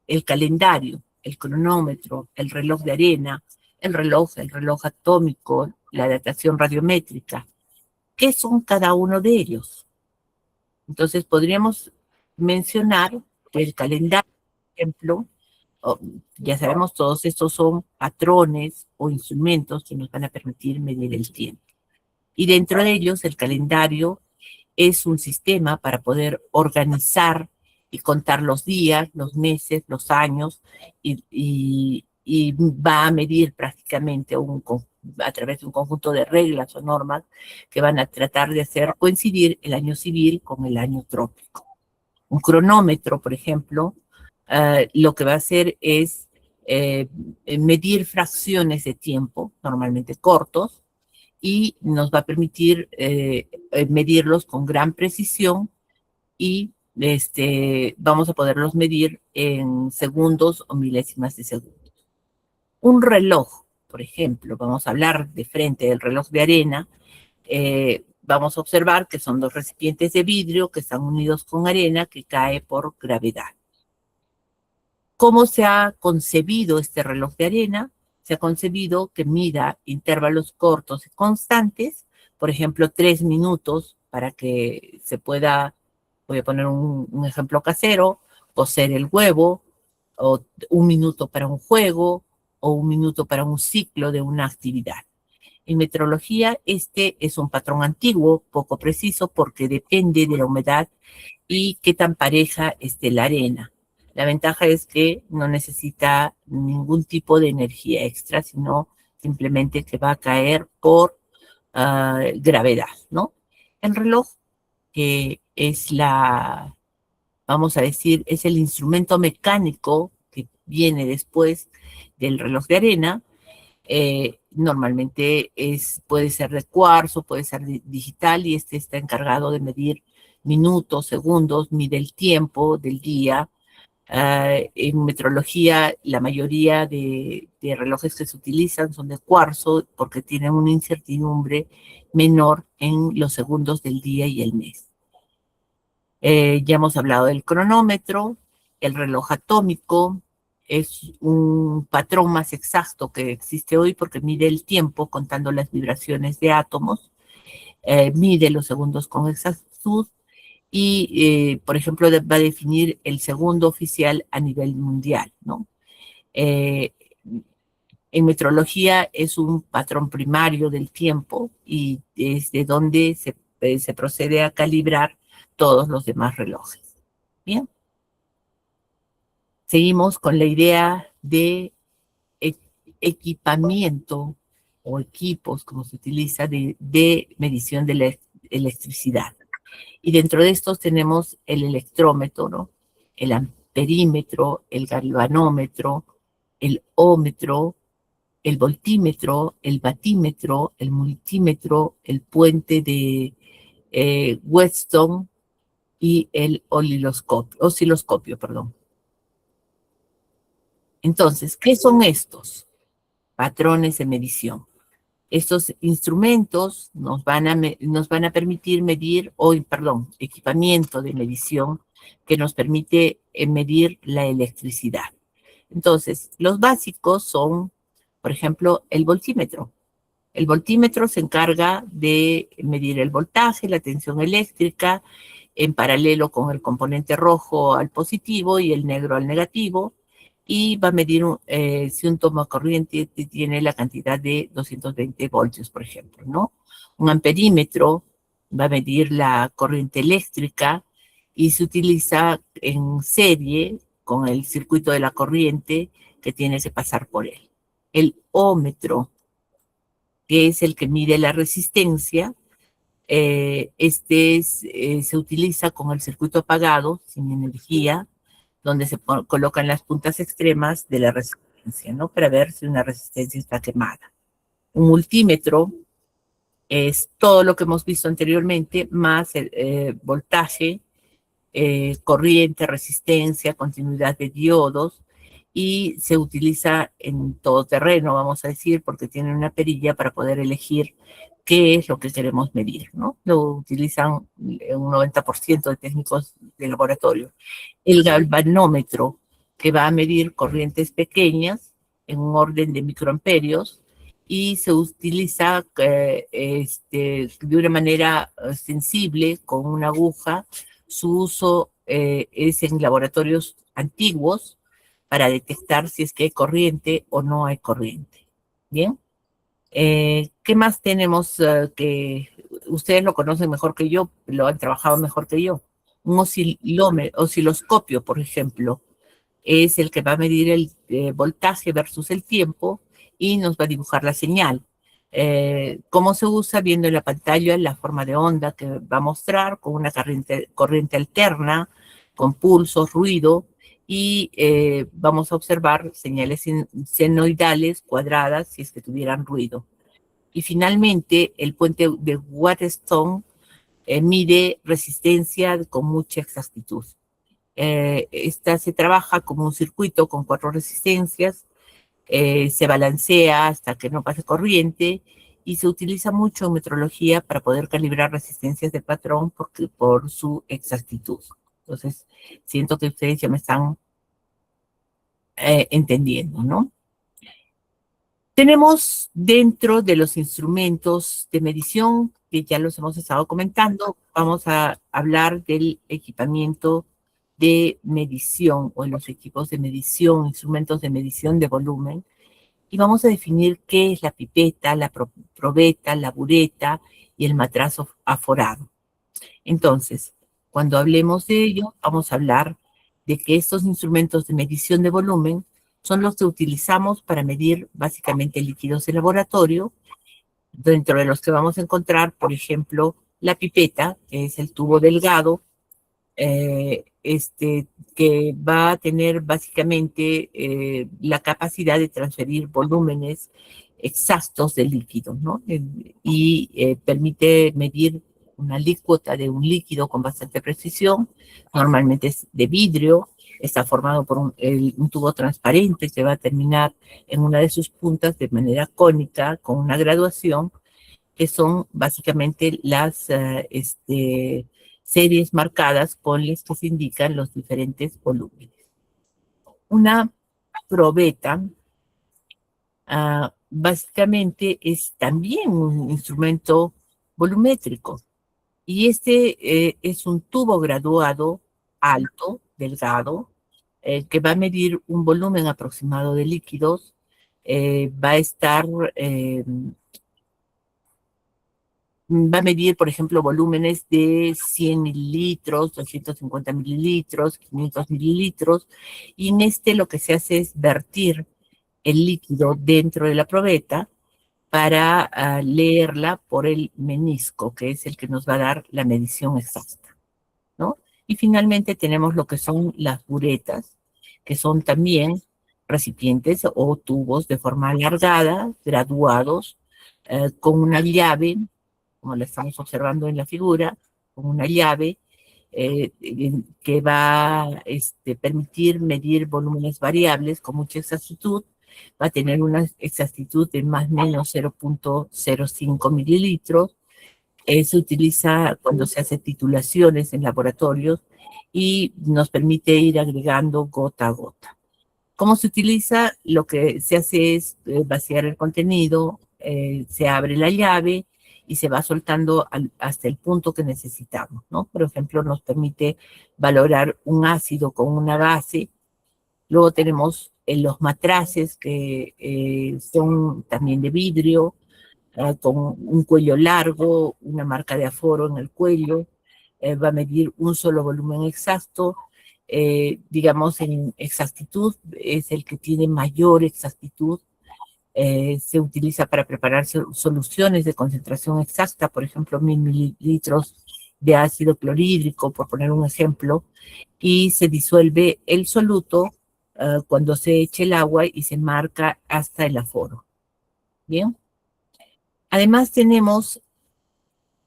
el calendario, el cronómetro, el reloj de arena, el reloj atómico, la datación radiométrica. ¿Qué son cada uno de ellos? Entonces podríamos mencionar que el calendario, por ejemplo, ya sabemos, todos estos son patrones o instrumentos que nos van a permitir medir el tiempo. Y dentro de ellos, el calendario es un sistema para poder organizar y contar los días, los meses, los años, y va a medir prácticamente a través de un conjunto de reglas o normas que van a tratar de hacer coincidir el año civil con el año trópico. Un cronómetro, por ejemplo, lo que va a hacer es medir fracciones de tiempo, normalmente cortos, y nos va a permitir medirlos con gran precisión y vamos a poderlos medir en segundos o milésimas de segundo. Un reloj, por ejemplo, vamos a hablar de frente del reloj de arena, vamos a observar que son dos recipientes de vidrio que están unidos con arena que cae por gravedad. ¿Cómo se ha concebido este reloj de arena? Se ha concebido que mida intervalos cortos y constantes, por ejemplo, 3 minutos para que se pueda, voy a poner un ejemplo casero, cocer el huevo, o 1 minuto para un juego, o 1 minuto para un ciclo de una actividad. En meteorología, este es un patrón antiguo, poco preciso, porque depende de la humedad y qué tan pareja esté la arena. La ventaja es que no necesita ningún tipo de energía extra, sino simplemente que va a caer por gravedad, ¿no? El reloj, que es vamos a decir, es el instrumento mecánico que viene después del reloj de arena. Normalmente puede ser de cuarzo, puede ser digital, y este está encargado de medir minutos, segundos, mide el tiempo del día. En metrología, la mayoría de relojes que se utilizan son de cuarzo porque tienen una incertidumbre menor en los segundos del día y el mes. Ya hemos hablado del cronómetro, el reloj atómico es un patrón más exacto que existe hoy porque mide el tiempo contando las vibraciones de átomos, mide los segundos con exactitud y, por ejemplo, va a definir el segundo oficial a nivel mundial, ¿no? En metrología es un patrón primario del tiempo y es de donde se procede a calibrar todos los demás relojes. Bien. Seguimos con la idea de equipamiento o equipos, como se utiliza, de medición de la electricidad. Y dentro de estos tenemos el electrómetro, ¿no? El amperímetro, el galvanómetro, el ómetro, el voltímetro, el batímetro, el multímetro, el puente de Wheatstone y el osciloscopio, perdón. Entonces, ¿qué son estos patrones de medición? Estos instrumentos nos van a permitir medir, equipamiento de medición que nos permite medir la electricidad. Entonces, los básicos son, por ejemplo, el voltímetro. El voltímetro se encarga de medir el voltaje, la tensión eléctrica, en paralelo con el componente rojo al positivo y el negro al negativo, y va a medir si un toma corriente tiene la cantidad de 220 voltios, por ejemplo, ¿no? Un amperímetro va a medir la corriente eléctrica y se utiliza en serie con el circuito de la corriente que tiene que pasar por él. El ómetro, que es el que mide la resistencia, se utiliza con el circuito apagado, sin energía, donde se colocan las puntas extremas de la resistencia, ¿no? Para ver si una resistencia está quemada. Un multímetro es todo lo que hemos visto anteriormente, más el voltaje, corriente, resistencia, continuidad de diodos, y se utiliza en todo terreno, vamos a decir, porque tiene una perilla para poder elegir qué es lo que queremos medir, ¿no? Lo utilizan un 90% de técnicos de laboratorio. El galvanómetro, que va a medir corrientes pequeñas en un orden de microamperios, y se utiliza de una manera sensible con una aguja. Su uso es en laboratorios antiguos para detectar si es que hay corriente o no hay corriente. ¿Bien? ¿Qué más tenemos que ustedes lo conocen mejor que yo, lo han trabajado mejor que yo? Un osciloscopio, por ejemplo, es el que va a medir el voltaje versus el tiempo y nos va a dibujar la señal. ¿Cómo se usa? Viendo en la pantalla la forma de onda que va a mostrar con una corriente alterna, con pulsos, ruido, y vamos a observar señales senoidales cuadradas si es que tuvieran ruido. Y finalmente, el puente de Waterstone mide resistencia con mucha exactitud. Esta se trabaja como un circuito con 4 resistencias, se balancea hasta que no pase corriente y se utiliza mucho en metrología para poder calibrar resistencias de patrón por su exactitud. Entonces, siento que ustedes ya me están entendiendo, ¿no? Tenemos dentro de los instrumentos de medición, que ya los hemos estado comentando, vamos a hablar del equipamiento de medición o los equipos de medición, instrumentos de medición de volumen, y vamos a definir qué es la pipeta, la probeta, la bureta y el matrazo aforado. Entonces, cuando hablemos de ello, vamos a hablar de que estos instrumentos de medición de volumen son los que utilizamos para medir básicamente líquidos de laboratorio, dentro de los que vamos a encontrar, por ejemplo, la pipeta, que es el tubo delgado, que va a tener básicamente la capacidad de transferir volúmenes exactos de líquidos, ¿no? Y permite medir una alícuota de un líquido con bastante precisión, normalmente es de vidrio, está formado por un tubo transparente que va a terminar en una de sus puntas de manera cónica, con una graduación, que son básicamente las series marcadas con las que se indican los diferentes volúmenes. Una probeta básicamente es también un instrumento volumétrico y es un tubo graduado alto, delgado, que va a medir un volumen aproximado de líquidos, va a estar va a medir, por ejemplo, volúmenes de 100 mililitros, 250 mililitros, 500 mililitros, y en lo que se hace es vertir el líquido dentro de la probeta para leerla por el menisco, que es el que nos va a dar la medición exacta, ¿no? Y finalmente tenemos lo que son las buretas, que son también recipientes o tubos de forma alargada, graduados, con una llave, como la estamos observando en la figura, con una llave que va a permitir medir volúmenes variables con mucha exactitud, va a tener una exactitud de más o menos 0.05 mililitros, se utiliza cuando se hace titulaciones en laboratorios y nos permite ir agregando gota a gota. ¿Cómo se utiliza? Lo que se hace es vaciar el contenido, se abre la llave y se va soltando hasta el punto que necesitamos, ¿no? Por ejemplo, nos permite valorar un ácido con una base. Luego tenemos los matraces que son también de vidrio, con un cuello largo, una marca de aforo en el cuello, va a medir un solo volumen exacto, digamos en exactitud, es el que tiene mayor exactitud, se utiliza para preparar soluciones de concentración exacta, por ejemplo, 1000 mililitros de ácido clorhídrico, por poner un ejemplo, y se disuelve el soluto cuando se eche el agua y se marca hasta el aforo. Bien. Además tenemos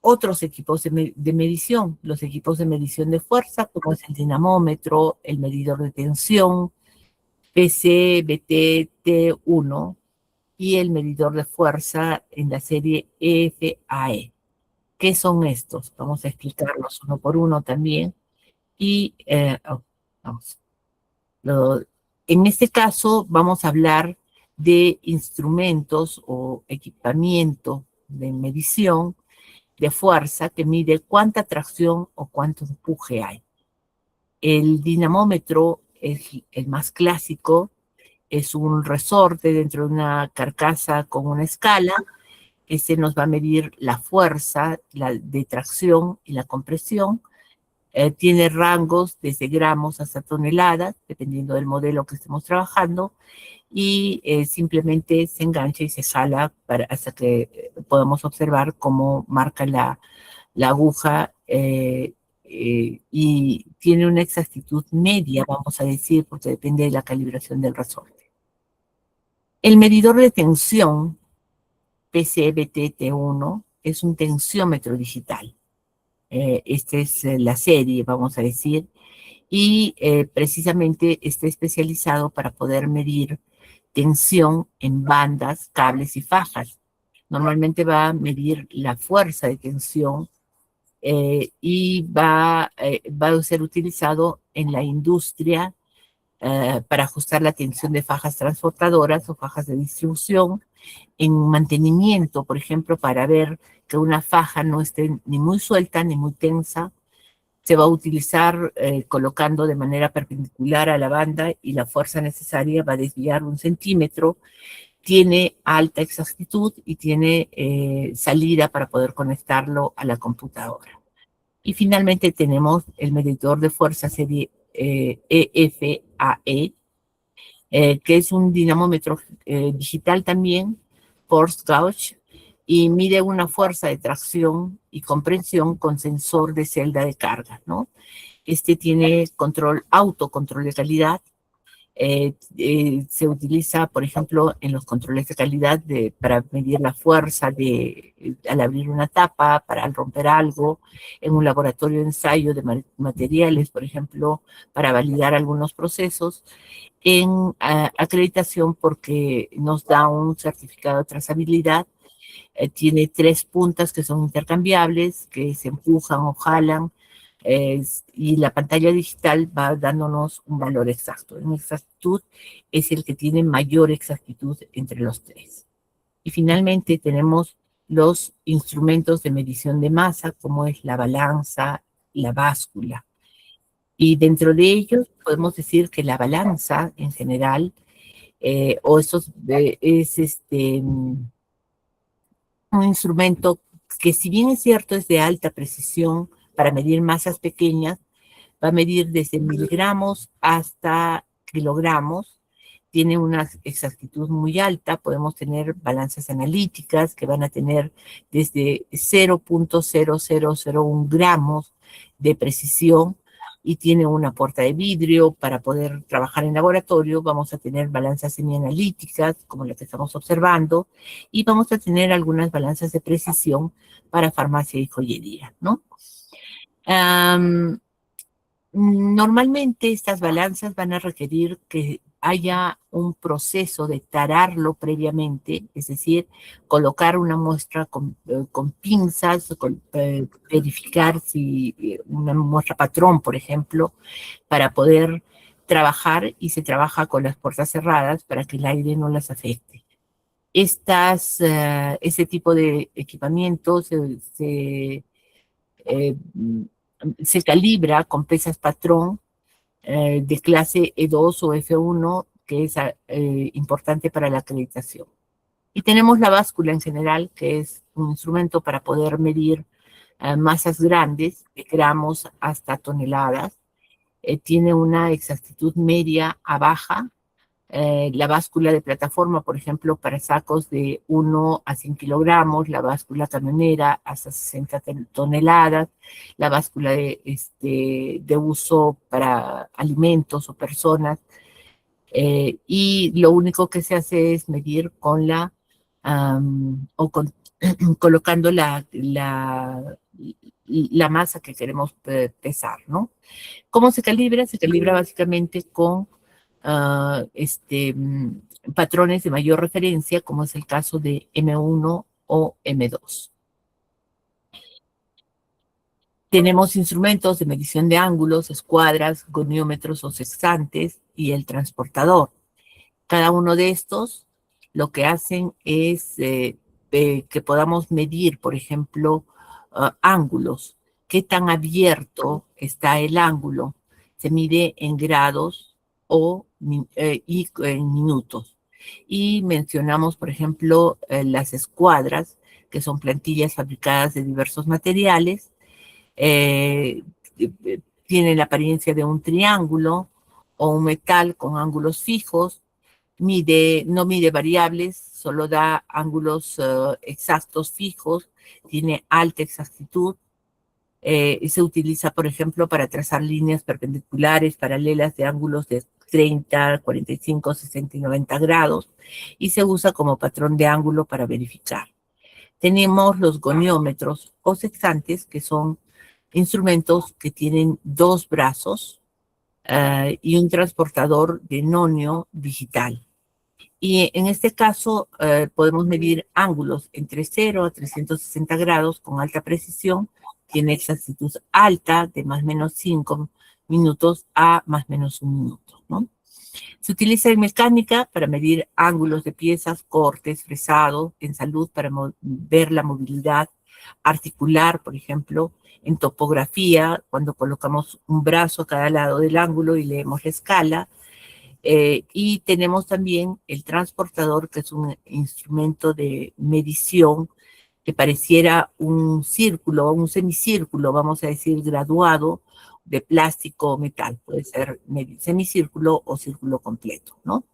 otros equipos de medición, los equipos de medición de fuerza, como es el dinamómetro, el medidor de tensión, PC, BT, T1, y el medidor de fuerza en la serie FAE. ¿Qué son estos? Vamos a explicarlos uno por uno también. Y vamos. En este caso vamos a hablar de instrumentos o equipamiento de medición de fuerza que mide cuánta tracción o cuánto empuje hay. El dinamómetro es el más clásico, es un resorte dentro de una carcasa con una escala. Este nos va a medir la fuerza, la de tracción y la compresión. Tiene rangos desde gramos hasta toneladas, dependiendo del modelo que estemos trabajando, y simplemente se engancha y se jala hasta que podamos observar cómo marca la aguja y tiene una exactitud media, vamos a decir, porque depende de la calibración del resorte. El medidor de tensión PCBT-T1, es un tensiómetro digital. Esta es la serie, vamos a decir, y precisamente está especializado para poder medir tensión en bandas, cables y fajas. Normalmente va a medir la fuerza de tensión y va a ser utilizado en la industria para ajustar la tensión de fajas transportadoras o fajas de distribución, en mantenimiento, por ejemplo, para ver que una faja no esté ni muy suelta ni muy tensa. Se va a utilizar colocando de manera perpendicular a la banda y la fuerza necesaria va a desviar 1 centímetro. Tiene alta exactitud y tiene salida para poder conectarlo a la computadora. Y finalmente tenemos el medidor de fuerza serie EFAE, que es un dinamómetro digital también, force gauge, y mide una fuerza de tracción y comprensión con sensor de celda de carga, ¿no? Este tiene autocontrol de calidad. Se utiliza, por ejemplo, en los controles de calidad para medir la fuerza al abrir una tapa, para al romper algo, en un laboratorio de ensayo de materiales, por ejemplo, para validar algunos procesos, en acreditación porque nos da un certificado de trazabilidad. Tiene 3 puntas que son intercambiables, que se empujan o jalan, y la pantalla digital va dándonos un valor exacto. En exactitud es el que tiene mayor exactitud entre los 3. Y finalmente tenemos los instrumentos de medición de masa, como es la balanza, la báscula. Y dentro de ellos podemos decir que la balanza en general, es un instrumento que, si bien es cierto, es de alta precisión para medir masas pequeñas, va a medir desde miligramos hasta kilogramos. Tiene una exactitud muy alta. Podemos tener balanzas analíticas que van a tener desde 0.0001 gramos de precisión, y tiene una puerta de vidrio para poder trabajar en laboratorio. Vamos a tener balanzas semianalíticas, como la que estamos observando, y vamos a tener algunas balanzas de precisión para farmacia y joyería, ¿no? Normalmente estas balanzas van a requerir que haya un proceso de tararlo previamente, es decir, colocar una muestra con pinzas, verificar si una muestra patrón, por ejemplo, para poder trabajar, y se trabaja con las puertas cerradas para que el aire no las afecte. Ese tipo de equipamientos eh, se calibra con pesas patrón de clase E2 o F1, que es importante para la acreditación. Y tenemos la báscula en general, que es un instrumento para poder medir masas grandes, de gramos hasta toneladas. Tiene una exactitud media a baja. La báscula de plataforma, por ejemplo, para sacos de 1 a 100 kilogramos, la báscula camionera hasta 60 toneladas, la báscula de uso para alimentos o personas, y lo único que se hace es medir con colocando la masa que queremos pesar, ¿no? ¿Cómo se calibra? Se calibra básicamente con patrones de mayor referencia, como es el caso de M1 o M2. Tenemos instrumentos de medición de ángulos, escuadras, goniómetros o sextantes y el transportador. Cada uno de estos lo que hacen es que podamos medir, por ejemplo, ángulos. ¿Qué tan abierto está el ángulo? Se mide en grados y en minutos. Y mencionamos, por ejemplo, las escuadras, que son plantillas fabricadas de diversos materiales. eh, Tienen la apariencia de un triángulo o un metal con ángulos fijos. No mide variables, solo da ángulos exactos fijos, tiene alta exactitud. Y se utiliza, por ejemplo, para trazar líneas perpendiculares, paralelas, de ángulos de 30, 45, 60 y 90 grados, y se usa como patrón de ángulo para verificar. Tenemos los goniómetros o sextantes, que son instrumentos que tienen dos brazos y un transportador de nonio digital. Y en este caso podemos medir ángulos entre 0 a 360 grados con alta precisión. Tiene exactitud alta de más o menos 5 minutos a más o menos 1 minuto, ¿no? Se utiliza en mecánica para medir ángulos de piezas, cortes, fresado, en salud para ver la movilidad articular, por ejemplo, en topografía, cuando colocamos un brazo a cada lado del ángulo y leemos la escala. Y tenemos también el transportador, que es un instrumento de medición que pareciera un círculo, un semicírculo, vamos a decir, graduado de plástico o metal. Puede ser semicírculo o círculo completo, ¿no?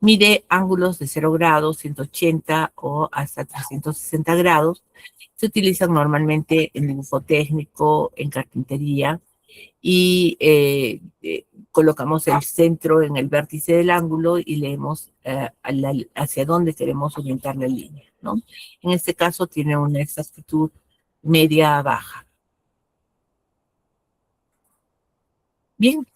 Mide ángulos de 0 grados, 180 o hasta 360 grados. Se utilizan normalmente en dibujo técnico, en carpintería, y colocamos el centro en el vértice del ángulo y leemos hacia dónde queremos orientar la línea, ¿no? En este caso tiene una exactitud media-baja. Bien,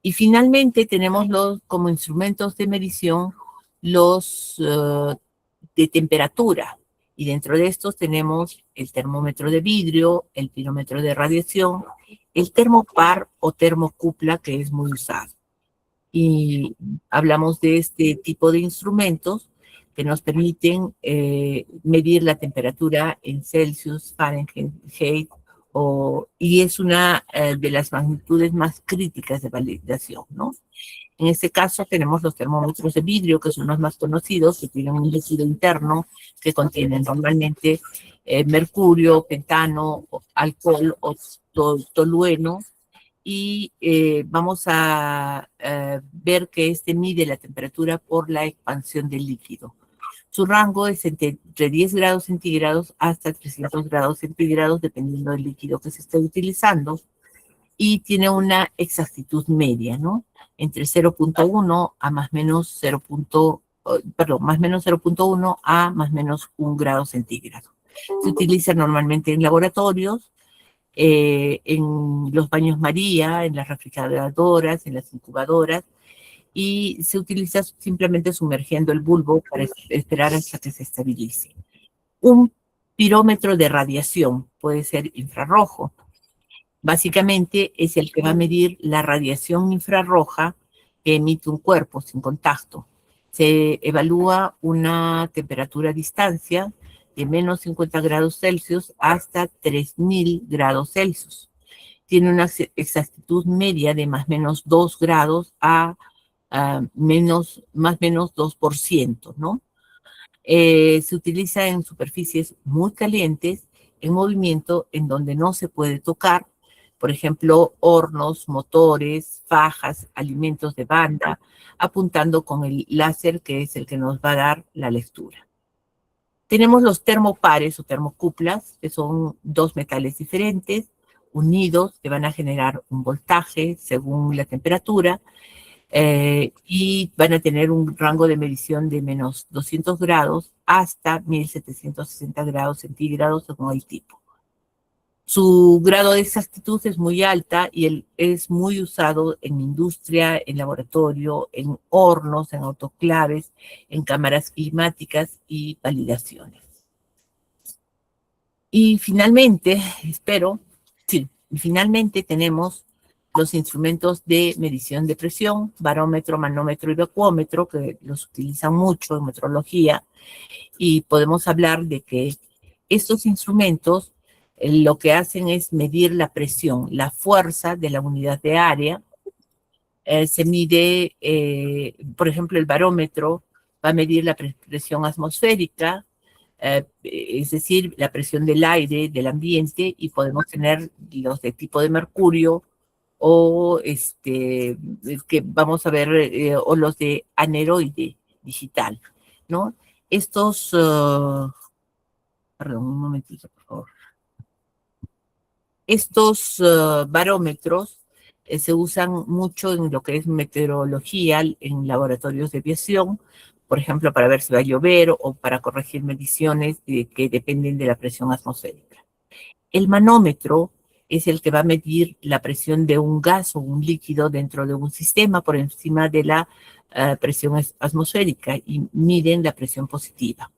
y finalmente tenemos como instrumentos de medición los de temperatura. Y dentro de estos tenemos el termómetro de vidrio, el pirómetro de radiación, el termopar o termocupla, que es muy usado. Y hablamos de este tipo de instrumentos que nos permiten medir la temperatura en Celsius, Fahrenheit, y es una de las magnitudes más críticas de validación, ¿no? En este caso tenemos los termómetros de vidrio, que son los más conocidos, que tienen un líquido interno que contienen normalmente mercurio, pentano, alcohol o tolueno, y vamos a ver que este mide la temperatura por la expansión del líquido. Su rango es entre 10 grados centígrados hasta 300 grados centígrados, dependiendo del líquido que se esté utilizando, y tiene una exactitud media, ¿no? Entre 0.1 a más o menos 0.1 a más o menos 1 grado centígrado. Se utiliza normalmente en laboratorios, en los baños María, en las refrigeradoras, en las incubadoras, y se utiliza simplemente sumergiendo el bulbo para esperar hasta que se estabilice. Un pirómetro de radiación puede ser infrarrojo. Básicamente es el que va a medir la radiación infrarroja que emite un cuerpo sin contacto. Se evalúa una temperatura a distancia de menos 50 grados Celsius hasta 3000 grados Celsius. Tiene una exactitud media de más o menos 2 grados a más o menos 2%, ¿no? Se utiliza en superficies muy calientes, en movimiento, en donde no se puede tocar, por ejemplo, hornos, motores, fajas, alimentos de banda, apuntando con el láser, que es el que nos va a dar la lectura. Tenemos los termopares o termocuplas, que son dos metales diferentes, unidos, que van a generar un voltaje según la temperatura, y van a tener un rango de medición de menos 200 grados hasta 1760 grados centígrados según el tipo. Su grado de exactitud es muy alta y es muy usado en industria, en laboratorio, en hornos, en autoclaves, en cámaras climáticas y validaciones. Y finalmente, finalmente tenemos los instrumentos de medición de presión, barómetro, manómetro y vacuómetro, que los utilizan mucho en metrología, y podemos hablar de que estos instrumentos lo que hacen es medir la presión, la fuerza de la unidad de área. Se mide, por ejemplo, el barómetro va a medir la presión atmosférica, es decir, la presión del aire, del ambiente, y podemos tener los de tipo de mercurio, o que vamos a ver, o los de aneroide digital, ¿no? Estos, perdón, un momentito, por favor. Estos barómetros se usan mucho en lo que es meteorología, en laboratorios de aviación, por ejemplo, para ver si va a llover o para corregir mediciones que dependen de la presión atmosférica. El manómetro es el que va a medir la presión de un gas o un líquido dentro de un sistema por encima de la presión atmosférica y miden la presión positiva.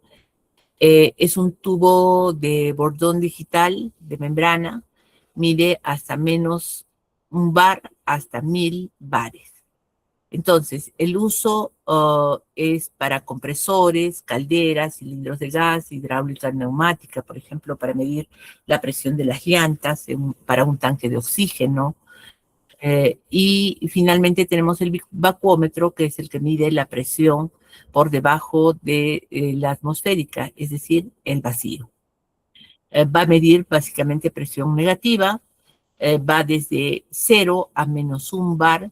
Es un tubo de bordón digital de membrana, mide hasta menos un bar hasta 1000 bares. Entonces, el uso es para compresores, calderas, cilindros de gas, hidráulica neumática, por ejemplo, para medir la presión de las llantas, para un tanque de oxígeno. Y finalmente tenemos el vacuómetro, que es el que mide la presión por debajo de la atmosférica, es decir, el vacío. Va a medir básicamente presión negativa, va desde 0 a -1 bar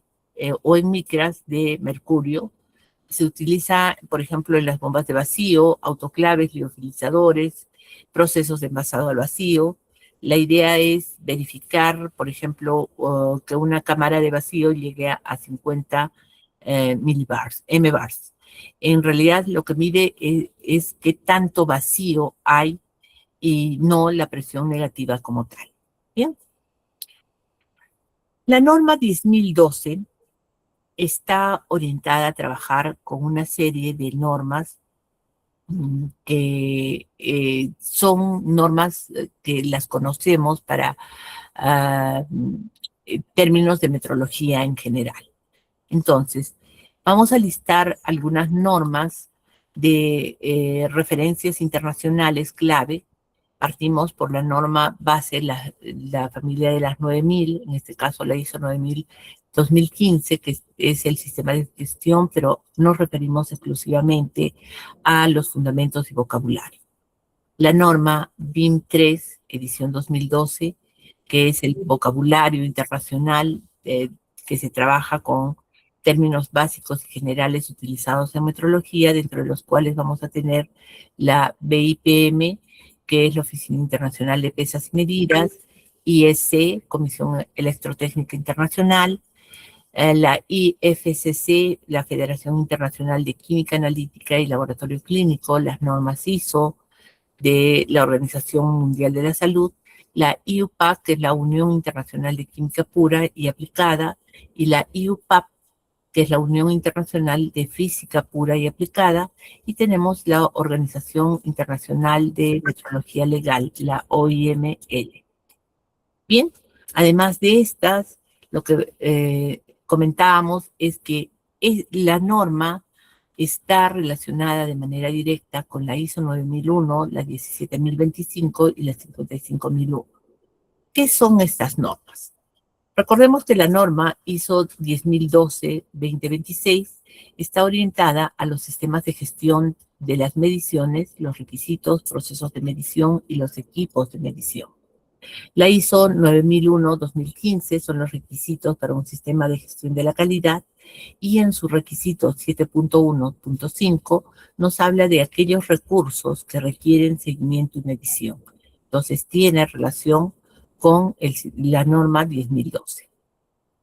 o en micras de mercurio. Se utiliza, por ejemplo, en las bombas de vacío, autoclaves, liofilizadores, procesos de envasado al vacío. La idea es verificar, por ejemplo, que una cámara de vacío llegue a 50 millibars, mbars. En realidad, lo que mide es qué tanto vacío hay y no la presión negativa como tal. Bien. La norma 10.012 está orientada a trabajar con una serie de normas que son normas que las conocemos para términos de metrología en general. Entonces, vamos a listar algunas normas de referencias internacionales clave. Partimos por la norma base, la familia de las 9000, en este caso la ISO 9000 2015, que es el sistema de gestión, pero nos referimos exclusivamente a los fundamentos y vocabulario. La norma BIM 3, edición 2012, que es el vocabulario internacional que se trabaja con términos básicos y generales utilizados en metrología, dentro de los cuales vamos a tener la BIPM, que es la Oficina Internacional de Pesas y Medidas, IEC, Comisión Electrotécnica Internacional, la IFCC, la Federación Internacional de Química Analítica y Laboratorio Clínico, las normas ISO de la Organización Mundial de la Salud, la IUPAC, que es la Unión Internacional de Química Pura y Aplicada, y la IUPAP, que es la Unión Internacional de Física Pura y Aplicada, y tenemos la Organización Internacional de Metrología Legal, la OIML. Bien, además de estas, lo que comentábamos es que la norma está relacionada de manera directa con la ISO 9001, la 17025 y la 55001. ¿Qué son estas normas? Recordemos que la norma ISO 10012-2026 está orientada a los sistemas de gestión de las mediciones, los requisitos, procesos de medición y los equipos de medición. La ISO 9001-2015 son los requisitos para un sistema de gestión de la calidad y en su requisito 7.1.5 nos habla de aquellos recursos que requieren seguimiento y medición. Entonces tiene relación con la norma 10.012.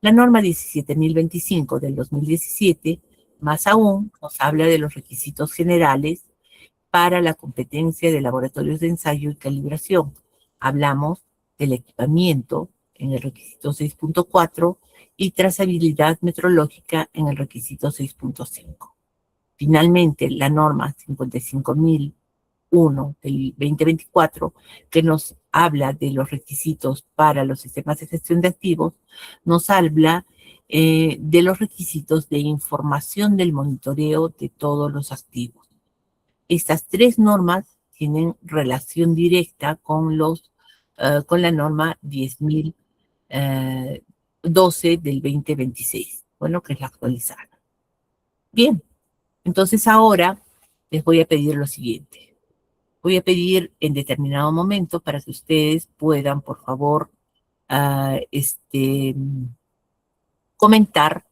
La norma 17.025 del 2017, más aún, nos habla de los requisitos generales para la competencia de laboratorios de ensayo y calibración. Hablamos del equipamiento en el requisito 6.4 y trazabilidad metrológica en el requisito 6.5. Finalmente, la norma 55.001 del 2024, que nos habla de los requisitos para los sistemas de gestión de activos, nos habla de los requisitos de información del monitoreo de todos los activos. Estas tres normas tienen relación directa con la norma 10.012 del 2026, bueno, que es la actualizada. Bien, entonces ahora les voy a pedir lo siguiente. Voy a pedir en determinado momento para que ustedes puedan, por favor, comentar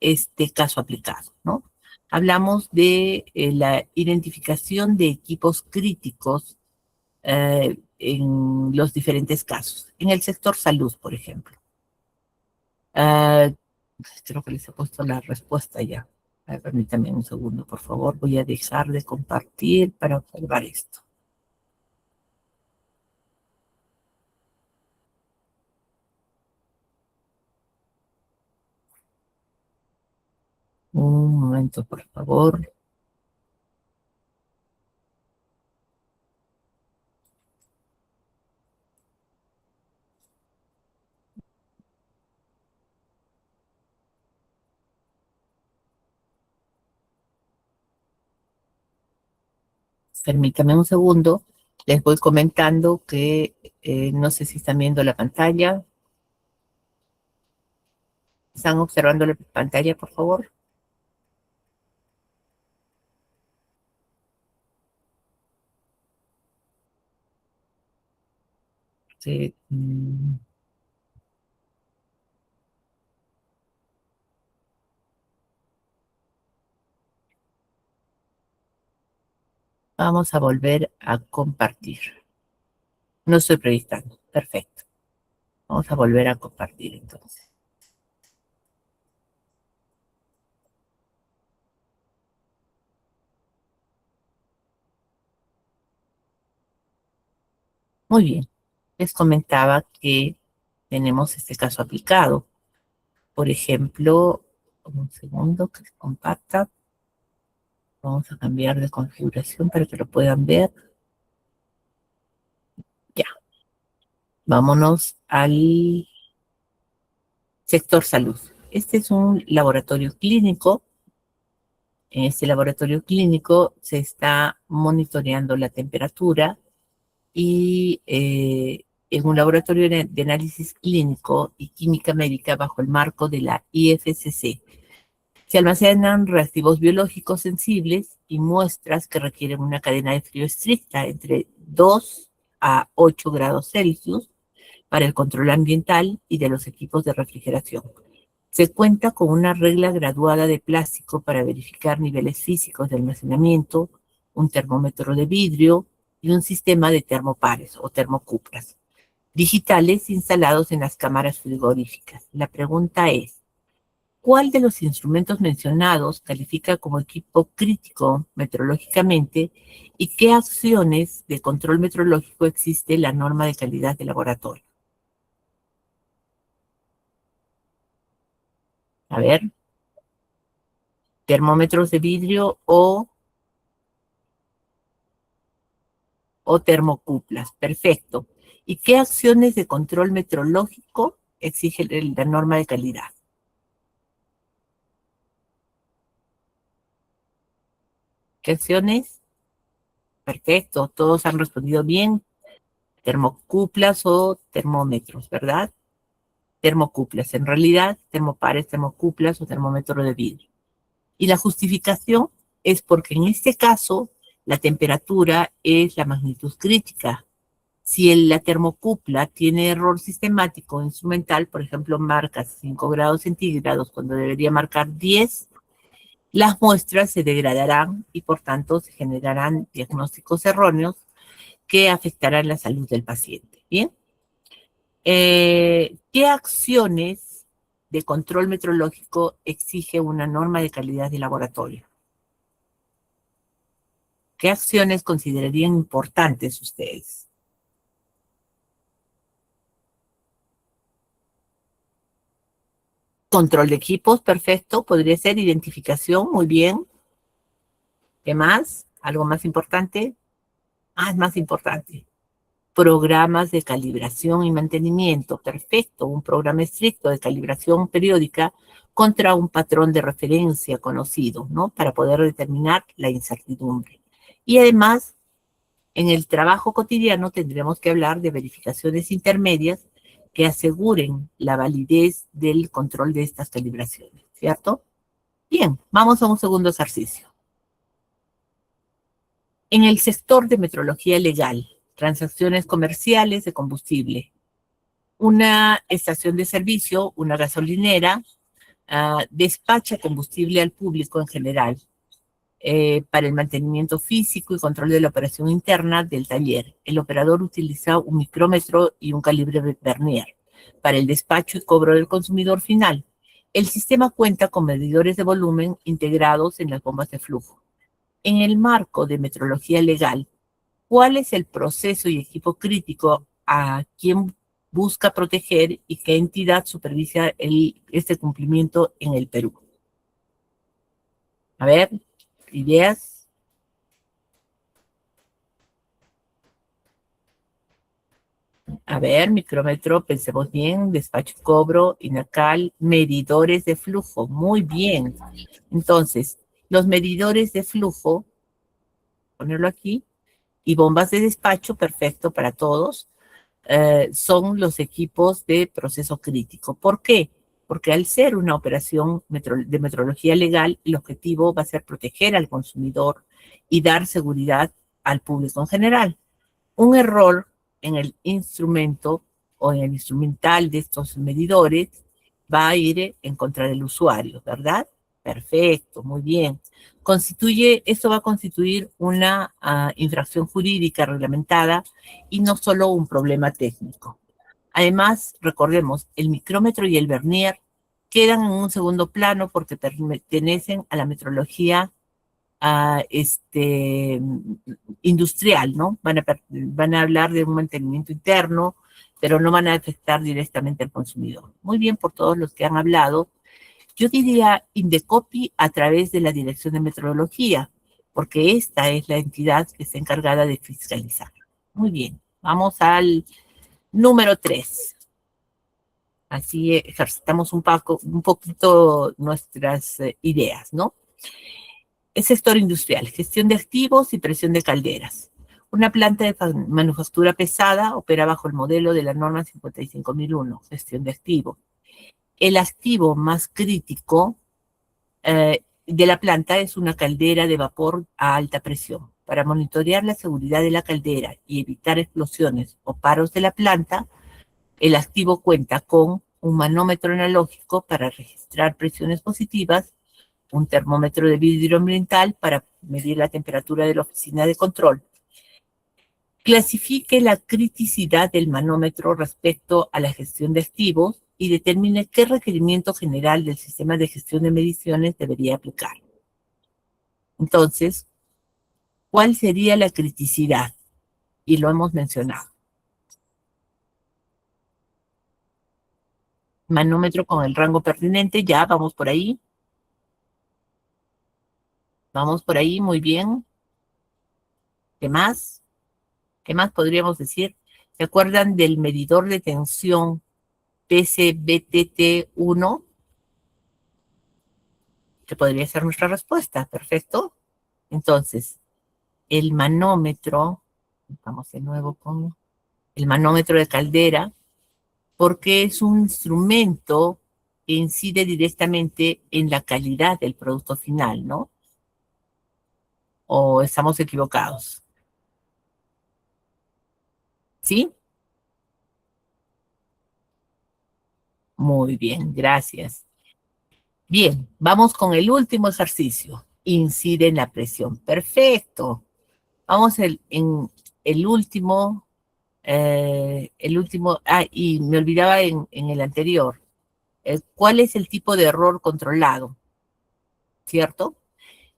este caso aplicado, ¿no? Hablamos de la identificación de equipos críticos en los diferentes casos. En el sector salud, por ejemplo. Creo que les he puesto la respuesta ya. A ver, permítame un segundo, por favor. Voy a dejar de compartir para observar esto. Un momento, por favor. Permítame un segundo. Les voy comentando que no sé si están viendo la pantalla. ¿Están observando la pantalla, por favor? Sí. Vamos a volver a compartir. No estoy proyectando. Perfecto. Vamos a volver a compartir entonces. Muy bien. Les comentaba que tenemos este caso aplicado. Por ejemplo, un segundo que se comparta. Vamos a cambiar de configuración para que lo puedan ver. Ya. Vámonos al sector salud. Este es un laboratorio clínico. En este laboratorio clínico se está monitoreando la temperatura y en un laboratorio de análisis clínico y química médica bajo el marco de la IFCC. Se almacenan reactivos biológicos sensibles y muestras que requieren una cadena de frío estricta entre 2 a 8 grados Celsius para el control ambiental y de los equipos de refrigeración. Se cuenta con una regla graduada de plástico para verificar niveles físicos de almacenamiento, un termómetro de vidrio y un sistema de termopares o termocuplas digitales instalados en las cámaras frigoríficas. La pregunta es, ¿cuál de los instrumentos mencionados califica como equipo crítico meteorológicamente y qué acciones de control meteorológico existe en la norma de calidad de laboratorio? A ver, termómetros de vidrio o termocuplas. Perfecto. ¿Y qué acciones de control meteorológico exige la norma de calidad? ¿Qué acciones? Perfecto, todos han respondido bien. Termocuplas o termómetros, ¿verdad? Termocuplas. En realidad, termopares, termocuplas o termómetro de vidrio. Y la justificación es porque en este caso la temperatura es la magnitud crítica. Si la termocupla tiene error sistemático o instrumental, por ejemplo, marca 5 grados centígrados cuando debería marcar 10, las muestras se degradarán y por tanto se generarán diagnósticos erróneos que afectarán la salud del paciente. ¿Bien? ¿Qué acciones de control meteorológico exige una norma de calidad de laboratorio? ¿Qué acciones considerarían importantes ustedes? Control de equipos, perfecto. Podría ser identificación, muy bien. ¿Qué más? ¿Algo más importante? Ah, es más importante. Programas de calibración y mantenimiento, perfecto. Un programa estricto de calibración periódica contra un patrón de referencia conocido, ¿no? Para poder determinar la incertidumbre. Y además, en el trabajo cotidiano tendremos que hablar de verificaciones intermedias que aseguren la validez del control de estas calibraciones, ¿cierto? Bien, vamos a un segundo ejercicio. En el sector de metrología legal, transacciones comerciales de combustible, una estación de servicio, una gasolinera, despacha combustible al público en general para el mantenimiento físico y control de la operación interna del taller. El operador utiliza un micrómetro y un calibre Vernier para el despacho y cobro del consumidor final. El sistema cuenta con medidores de volumen integrados en las bombas de flujo. En el marco de metrología legal, ¿cuál es el proceso y equipo crítico a quien busca proteger y qué entidad supervisa este cumplimiento en el Perú? A ver, ideas. A ver, micrómetro, pensemos bien, despacho y cobro, INACAL, medidores de flujo, muy bien. Entonces, los medidores de flujo, ponerlo aquí, y bombas de despacho, perfecto para todos, son los equipos de proceso crítico. ¿Por qué? Porque al ser una operación de metrología legal, el objetivo va a ser proteger al consumidor y dar seguridad al público en general. Un error en el instrumento o en el instrumental de estos medidores va a ir en contra del usuario, ¿verdad? Perfecto, muy bien. Esto va a constituir una infracción jurídica reglamentada y no solo un problema técnico. Además, recordemos, el micrómetro y el vernier quedan en un segundo plano porque pertenecen a la metrología industrial, ¿no? Van a hablar de un mantenimiento interno, pero no van a afectar directamente al consumidor. Muy bien por todos los que han hablado. Yo diría Indecopi a través de la Dirección de Metrología, porque esta es la entidad que está encargada de fiscalizar. Muy bien, vamos al número 3. Así ejercitamos un poquito nuestras ideas, ¿no? El sector industrial, gestión de activos y presión de calderas. Una planta de manufactura pesada opera bajo el modelo de la norma 55001, gestión de activos. El activo más crítico de la planta es una caldera de vapor a alta presión. Para monitorear la seguridad de la caldera y evitar explosiones o paros de la planta, el activo cuenta con un manómetro analógico para registrar presiones positivas, un termómetro de vidrio ambiental para medir la temperatura de la oficina de control. Clasifique la criticidad del manómetro respecto a la gestión de activos y determine qué requerimiento general del sistema de gestión de mediciones debería aplicar. Entonces, ¿cuál sería la criticidad? Y lo hemos mencionado. Manómetro con el rango pertinente, ya vamos por ahí. Vamos por ahí, muy bien. ¿Qué más? ¿Qué más podríamos decir? ¿Se acuerdan del medidor de tensión PCBTT1? Que podría ser nuestra respuesta, perfecto. Entonces, el manómetro, vamos de nuevo con el manómetro de caldera, porque es un instrumento que incide directamente en la calidad del producto final, ¿no? ¿O estamos equivocados? ¿Sí? Muy bien, gracias. Bien, vamos con el último ejercicio. Incide en la presión. Perfecto. Vamos en el último, y me olvidaba en el anterior. ¿Cuál es el tipo de error controlado? ¿Cierto?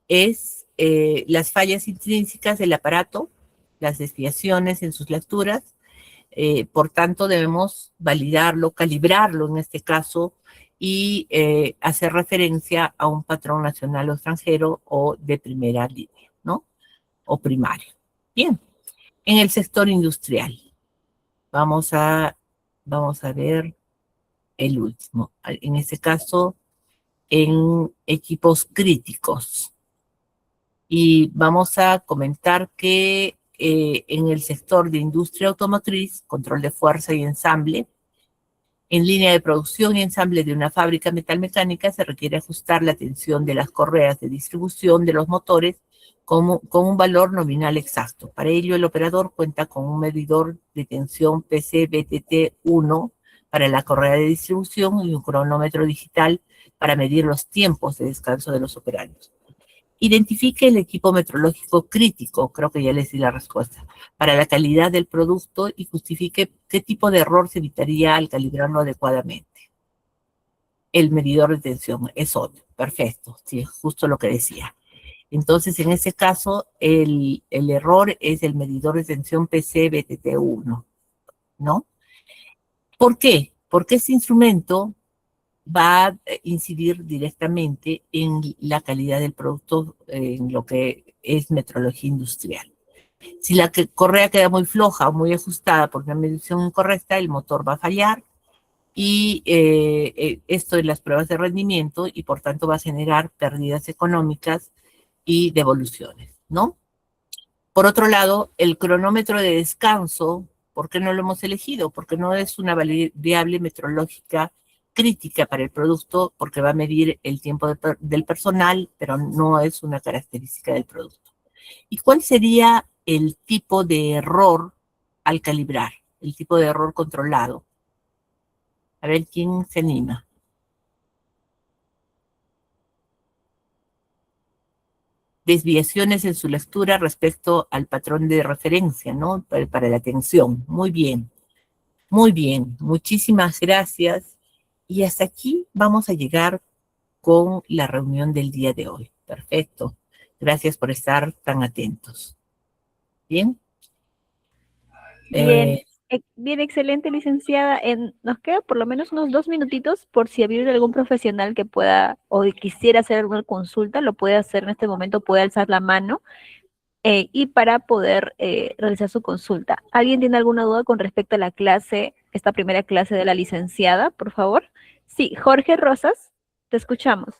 Es las fallas intrínsecas del aparato, las desviaciones en sus lecturas. Por tanto, debemos validarlo, calibrarlo en este caso, y hacer referencia a un patrón nacional o extranjero o de primera línea, ¿no? O primario. Bien, en el sector industrial, vamos a ver el último. En este caso, en equipos críticos. Y vamos a comentar que en el sector de industria automotriz, control de fuerza y ensamble, en línea de producción y ensamble de una fábrica metalmecánica se requiere ajustar la tensión de las correas de distribución de los motores con un valor nominal exacto. Para ello, el operador cuenta con un medidor de tensión PCBTT1 para la correa de distribución y un cronómetro digital para medir los tiempos de descanso de los operarios. Identifique el equipo metrológico crítico, creo que ya les di la respuesta, para la calidad del producto y justifique qué tipo de error se evitaría al calibrarlo adecuadamente. el medidor de tensión, es otro. Perfecto, sí, es justo lo que decía. Entonces, en ese caso, el error es el medidor de tensión PC-BTT1, ¿no? ¿Por qué? Porque este instrumento va a incidir directamente en la calidad del producto, en lo que es metrología industrial. Si la correa queda muy floja o muy ajustada por una medición incorrecta, el motor va a fallar y esto en las pruebas de rendimiento y por tanto va a generar pérdidas económicas y devoluciones, ¿no? Por otro lado, el cronómetro de descanso, ¿por qué no lo hemos elegido? Porque no es una variable metrológica crítica para el producto, porque va a medir el tiempo del personal, pero no es una característica del producto. ¿Y cuál sería el tipo de error al calibrar? El tipo de error controlado. A ver quién se anima. Desviaciones en su lectura respecto al patrón de referencia, ¿no? Para la atención. Muy bien. Muy bien, muchísimas gracias. Y hasta aquí vamos a llegar con la reunión del día de hoy. Perfecto. Gracias por estar tan atentos. Bien. Bien, bien, excelente, licenciada. Nos queda por lo menos unos 2 minutitos por si hubiera algún profesional que pueda o quisiera hacer alguna consulta, lo puede hacer en este momento, puede alzar la mano y para poder realizar su consulta. ¿Alguien tiene alguna duda con respecto a la clase, esta primera clase de la licenciada, por favor? Sí, Jorge Rosas, te escuchamos.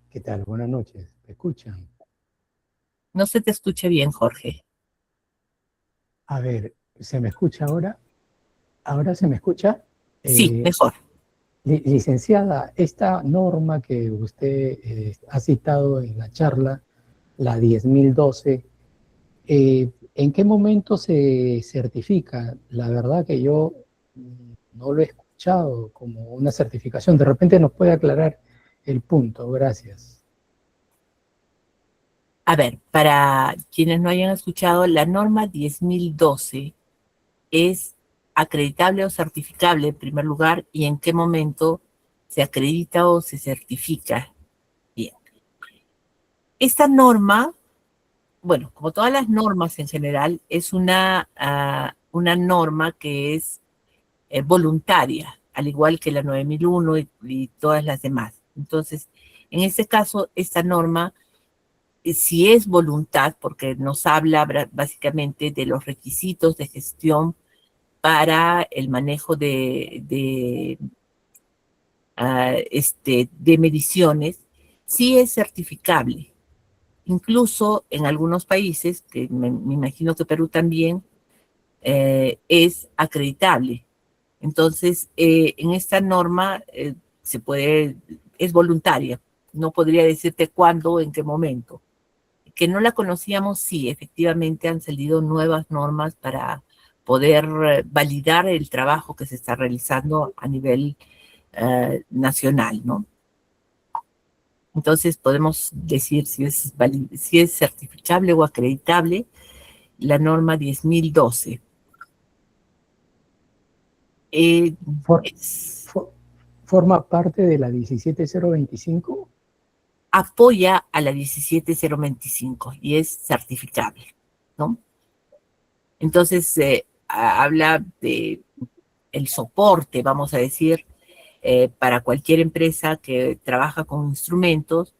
¿Qué tal? Buenas noches. ¿Me escuchan? No se te escucha bien, Jorge. A ver, ¿se me escucha ahora? ¿Ahora se me escucha? Sí, mejor. Licenciada, esta norma que usted ha citado en la charla, la 10.012, ¿en qué momento se certifica? La verdad que yo no lo he escuchado como una certificación. De repente nos puede aclarar el punto. Gracias. A ver, para quienes no hayan escuchado, la norma 10.012 es acreditable o certificable en primer lugar y en qué momento se acredita o se certifica. Bien. Esta norma, bueno, como todas las normas en general, es una norma que es voluntaria, al igual que la 9001 y todas las demás. Entonces, en este caso, esta norma, si es voluntad, porque nos habla básicamente de los requisitos de gestión para el manejo de mediciones, sí es certificable. Incluso en algunos países, que me imagino que Perú también, es acreditable. Entonces, en esta norma es voluntaria. No podría decirte cuándo, en qué momento. Que no la conocíamos, sí, efectivamente han salido nuevas normas para poder validar el trabajo que se está realizando a nivel nacional, ¿no? Entonces podemos decir si es certificable o acreditable la norma 10.012. For- for- ¿Forma parte de la 17025? Apoya a la 17025 y es certificable, ¿no? Entonces habla de el soporte, vamos a decir, para cualquier empresa que trabaja con instrumentos.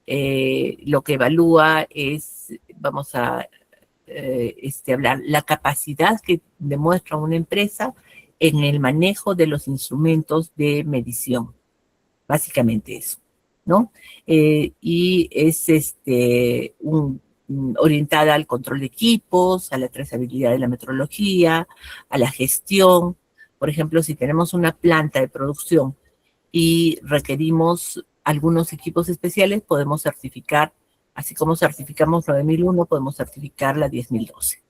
Lo que evalúa es, vamos a hablar, la capacidad que demuestra una empresa en el manejo de los instrumentos de medición. Básicamente eso, ¿no? Y es orientada al control de equipos, a la trazabilidad de la metrología, a la gestión. Por ejemplo, si tenemos una planta de producción y requerimos algunos equipos especiales, podemos certificar, así como certificamos 9001, podemos certificar la 10.012.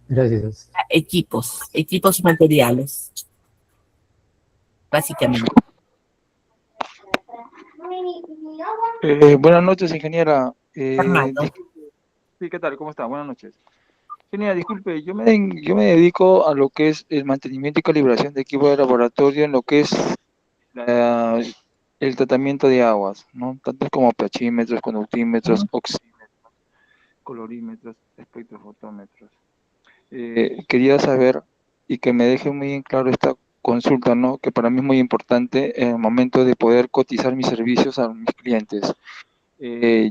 Gracias. Equipos y materiales, básicamente. Buenas noches, ingeniera. Fernando. Sí, ¿qué tal? ¿Cómo está? Buenas noches. Genial, disculpe, yo me dedico a lo que es el mantenimiento y calibración de equipos de laboratorio en lo que es la- el tratamiento de aguas, ¿no? Tanto como pHímetros, conductímetros, Ujú. oxímetros, colorímetros, espectrofotómetros. Quería saber y que me deje muy en claro esta consulta, ¿no? Que para mí es muy importante en el momento de poder cotizar mis servicios a mis clientes.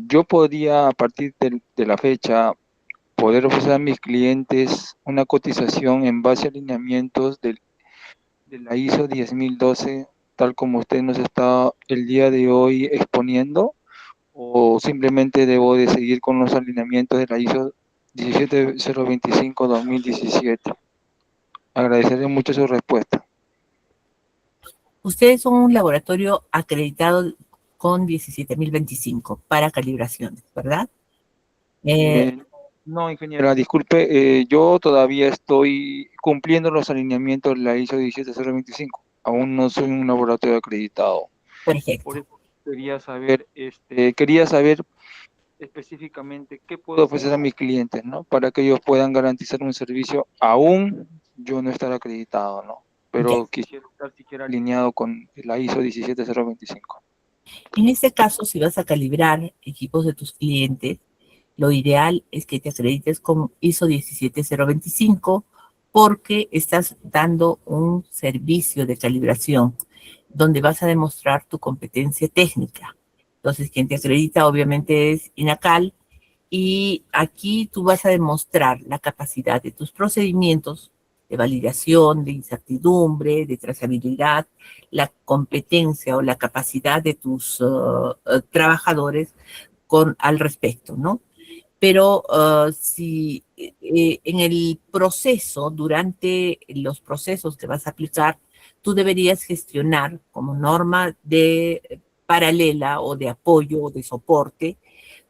Yo podría, a partir de la fecha, poder ofrecer a mis clientes una cotización en base a alineamientos de la ISO 10012, tal como usted nos está el día de hoy exponiendo, o simplemente debo de seguir con los alineamientos de la ISO 17025-2017. Agradeceré mucho su respuesta. Ustedes son un laboratorio acreditado con 17025 para calibraciones, ¿verdad? Eh, Eh, no, ingeniera, disculpe, yo todavía estoy cumpliendo los alineamientos de la ISO 17025. Aún no soy un laboratorio acreditado. Por Perfecto. eso quería saber específicamente qué puedo ofrecer a mis clientes, ¿no? Para que ellos puedan garantizar un servicio, aún yo no estar acreditado, ¿no? Ya. Pero quisiera estar siquiera alineado con la ISO 17025. En este caso, si vas a calibrar equipos de tus clientes, lo ideal es que te acredites con ISO 17025 porque estás dando un servicio de calibración donde vas a demostrar tu competencia técnica. Entonces, quien te acredita obviamente es INACAL y aquí tú vas a demostrar la capacidad de tus procedimientos de validación, de incertidumbre, de trazabilidad, la competencia o la capacidad de tus trabajadores al respecto, ¿no? Pero si en el proceso, durante los procesos que vas a aplicar, tú deberías gestionar como norma de paralela o de apoyo o de soporte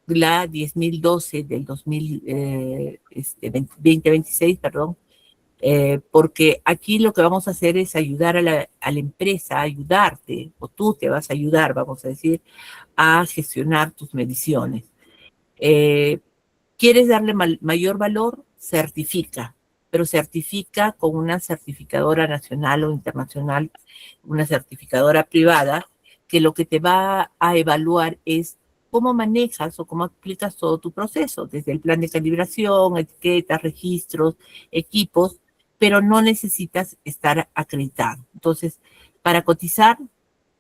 la 10.012 del 2026, perdón, porque aquí lo que vamos a hacer es ayudar a la empresa, ayudarte, o tú te vas a ayudar, vamos a decir, a gestionar tus mediciones. Eh, ¿Quieres darle mayor valor? Certifica, pero certifica con una certificadora nacional o internacional, una certificadora privada, que lo que te va a evaluar es cómo manejas o cómo aplicas todo tu proceso, desde el plan de calibración, etiquetas, registros, equipos, pero no necesitas estar acreditado. Entonces, para cotizar,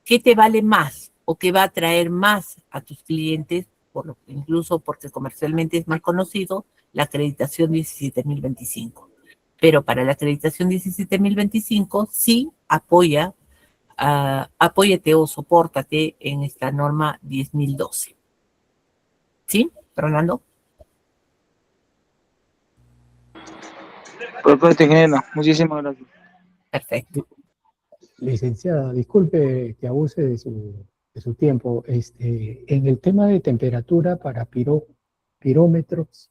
¿qué te vale más o qué va a traer más a tus clientes? Incluso porque comercialmente es mal conocido, la acreditación 17025. Pero para la acreditación 17025 sí apóyate o sopórtate en esta norma 10012. ¿Sí, Fernando? Perfecto, ingeniera. Muchísimas gracias. Perfecto. Licenciada, disculpe que abuse de su tiempo. En el tema de temperatura para pirómetros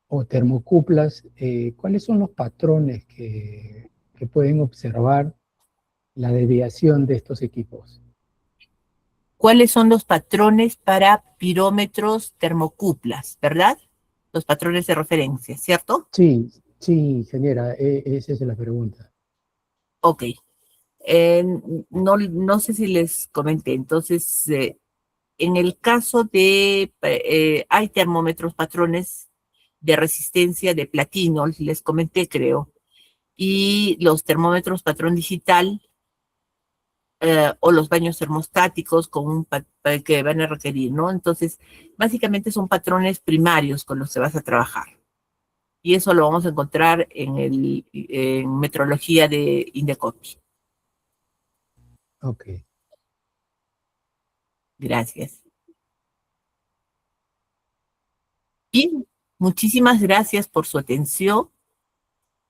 o termocuplas, ¿cuáles son los patrones que pueden observar la desviación de estos equipos? ¿Cuáles son los patrones para pirómetros termocuplas, verdad? Los patrones de referencia, ¿cierto? Sí, sí, ingeniera, esa es la pregunta. Ok. No sé si les comenté, entonces, en el caso de, hay termómetros patrones de resistencia de platino, les comenté creo, y los termómetros patrón digital o los baños termostáticos con que van a requerir, ¿no? Entonces, básicamente son patrones primarios con los que vas a trabajar. Y eso lo vamos a encontrar en metrología de Indecopi. Ok. Gracias. Bien, muchísimas gracias por su atención.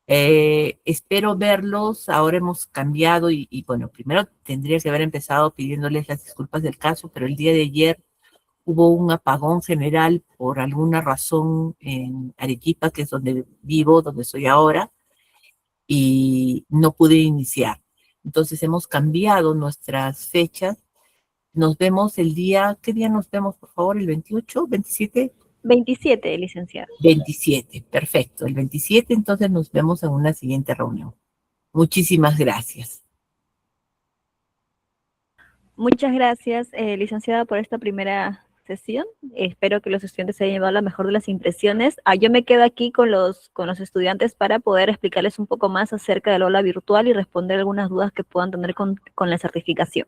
Espero verlos. Ahora hemos cambiado y, bueno, primero tendría que haber empezado pidiéndoles las disculpas del caso, pero el día de ayer hubo un apagón general por alguna razón en Arequipa, que es donde vivo, donde soy ahora, y no pude iniciar. Entonces hemos cambiado nuestras fechas. Nos vemos el día, ¿qué día nos vemos, por favor? ¿El 28, 27? 27, licenciada. 27, perfecto. El 27, entonces nos vemos en una siguiente reunión. Muchísimas gracias. Muchas gracias, licenciada, por esta primera sesión. Espero que los estudiantes se hayan llevado la mejor de las impresiones. Yo me quedo aquí con los estudiantes para poder explicarles un poco más acerca del aula virtual y responder algunas dudas que puedan tener con la certificación.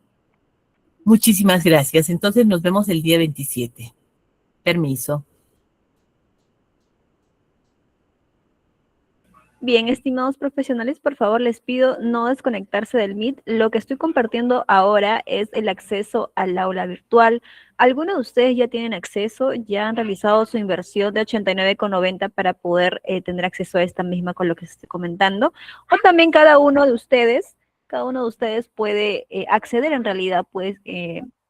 Muchísimas gracias. Entonces nos vemos el día 27. Permiso. Bien, estimados profesionales, por favor les pido no desconectarse del Meet. Lo que estoy compartiendo ahora es el acceso al aula virtual. Algunos de ustedes ya tienen acceso, ya han realizado su inversión de 89,90 para poder tener acceso a esta misma con lo que estoy comentando. O también cada uno de ustedes puede acceder en realidad, pues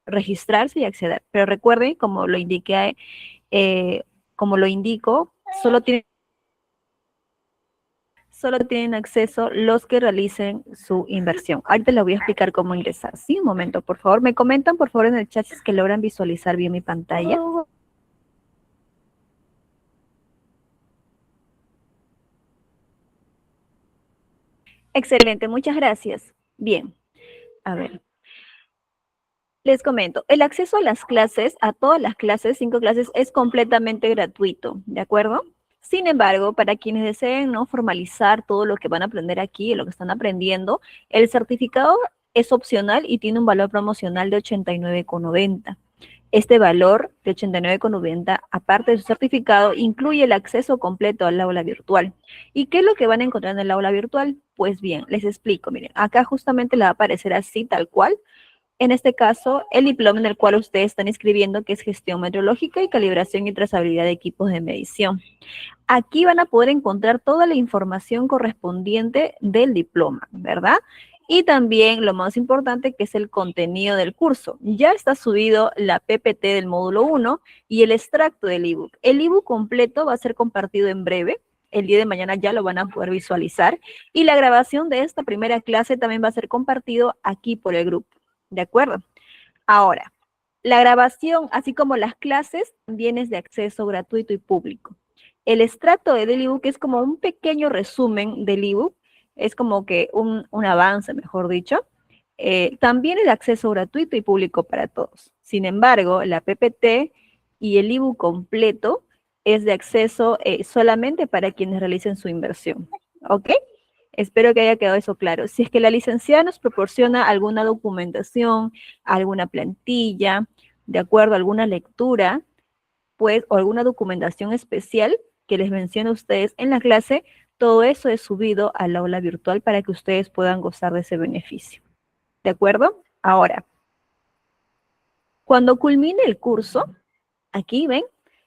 registrarse y acceder. Pero recuerden, como lo indiqué, como lo indico, solo tienen acceso los que realicen su inversión. Ahorita les voy a explicar cómo ingresar. Sí, un momento, por favor. Me comentan, por favor, en el chat si es que logran visualizar bien mi pantalla. Excelente, muchas gracias. Bien, a ver. Les comento, el acceso a las clases, a todas las clases, 5 clases, es completamente gratuito, ¿de acuerdo? Sin embargo, para quienes deseen no formalizar todo lo que van a aprender aquí, lo que están aprendiendo, el certificado es opcional y tiene un valor promocional de 89,90. Este valor de 89,90, aparte de su certificado, incluye el acceso completo al aula virtual. ¿Y qué es lo que van a encontrar en el aula virtual? Pues bien, les explico. Miren, acá justamente le va a aparecer así, tal cual. En este caso, el diploma en el cual ustedes están inscribiendo, que es gestión meteorológica y calibración y trazabilidad de equipos de medición. Aquí van a poder encontrar toda la información correspondiente del diploma, ¿verdad? Y también lo más importante, que es el contenido del curso. Ya está subido la PPT del módulo 1 y el extracto del ebook. El ebook completo va a ser compartido en breve. El día de mañana ya lo van a poder visualizar. Y la grabación de esta primera clase también va a ser compartido aquí por el grupo. ¿De acuerdo? Ahora, la grabación, así como las clases, también es de acceso gratuito y público. El extracto del ebook es como un pequeño resumen del ebook, es como que un avance, mejor dicho. También es de acceso gratuito y público para todos. Sin embargo, la PPT y el ebook completo es de acceso solamente para quienes realicen su inversión. ¿Ok? Espero que haya quedado eso claro. Si es que la licenciada nos proporciona alguna documentación, alguna plantilla, de acuerdo a alguna lectura, pues, o alguna documentación especial que les mencione a ustedes en la clase, todo eso es subido al aula virtual para que ustedes puedan gozar de ese beneficio. ¿De acuerdo? Ahora, cuando culmine el curso, aquí ven,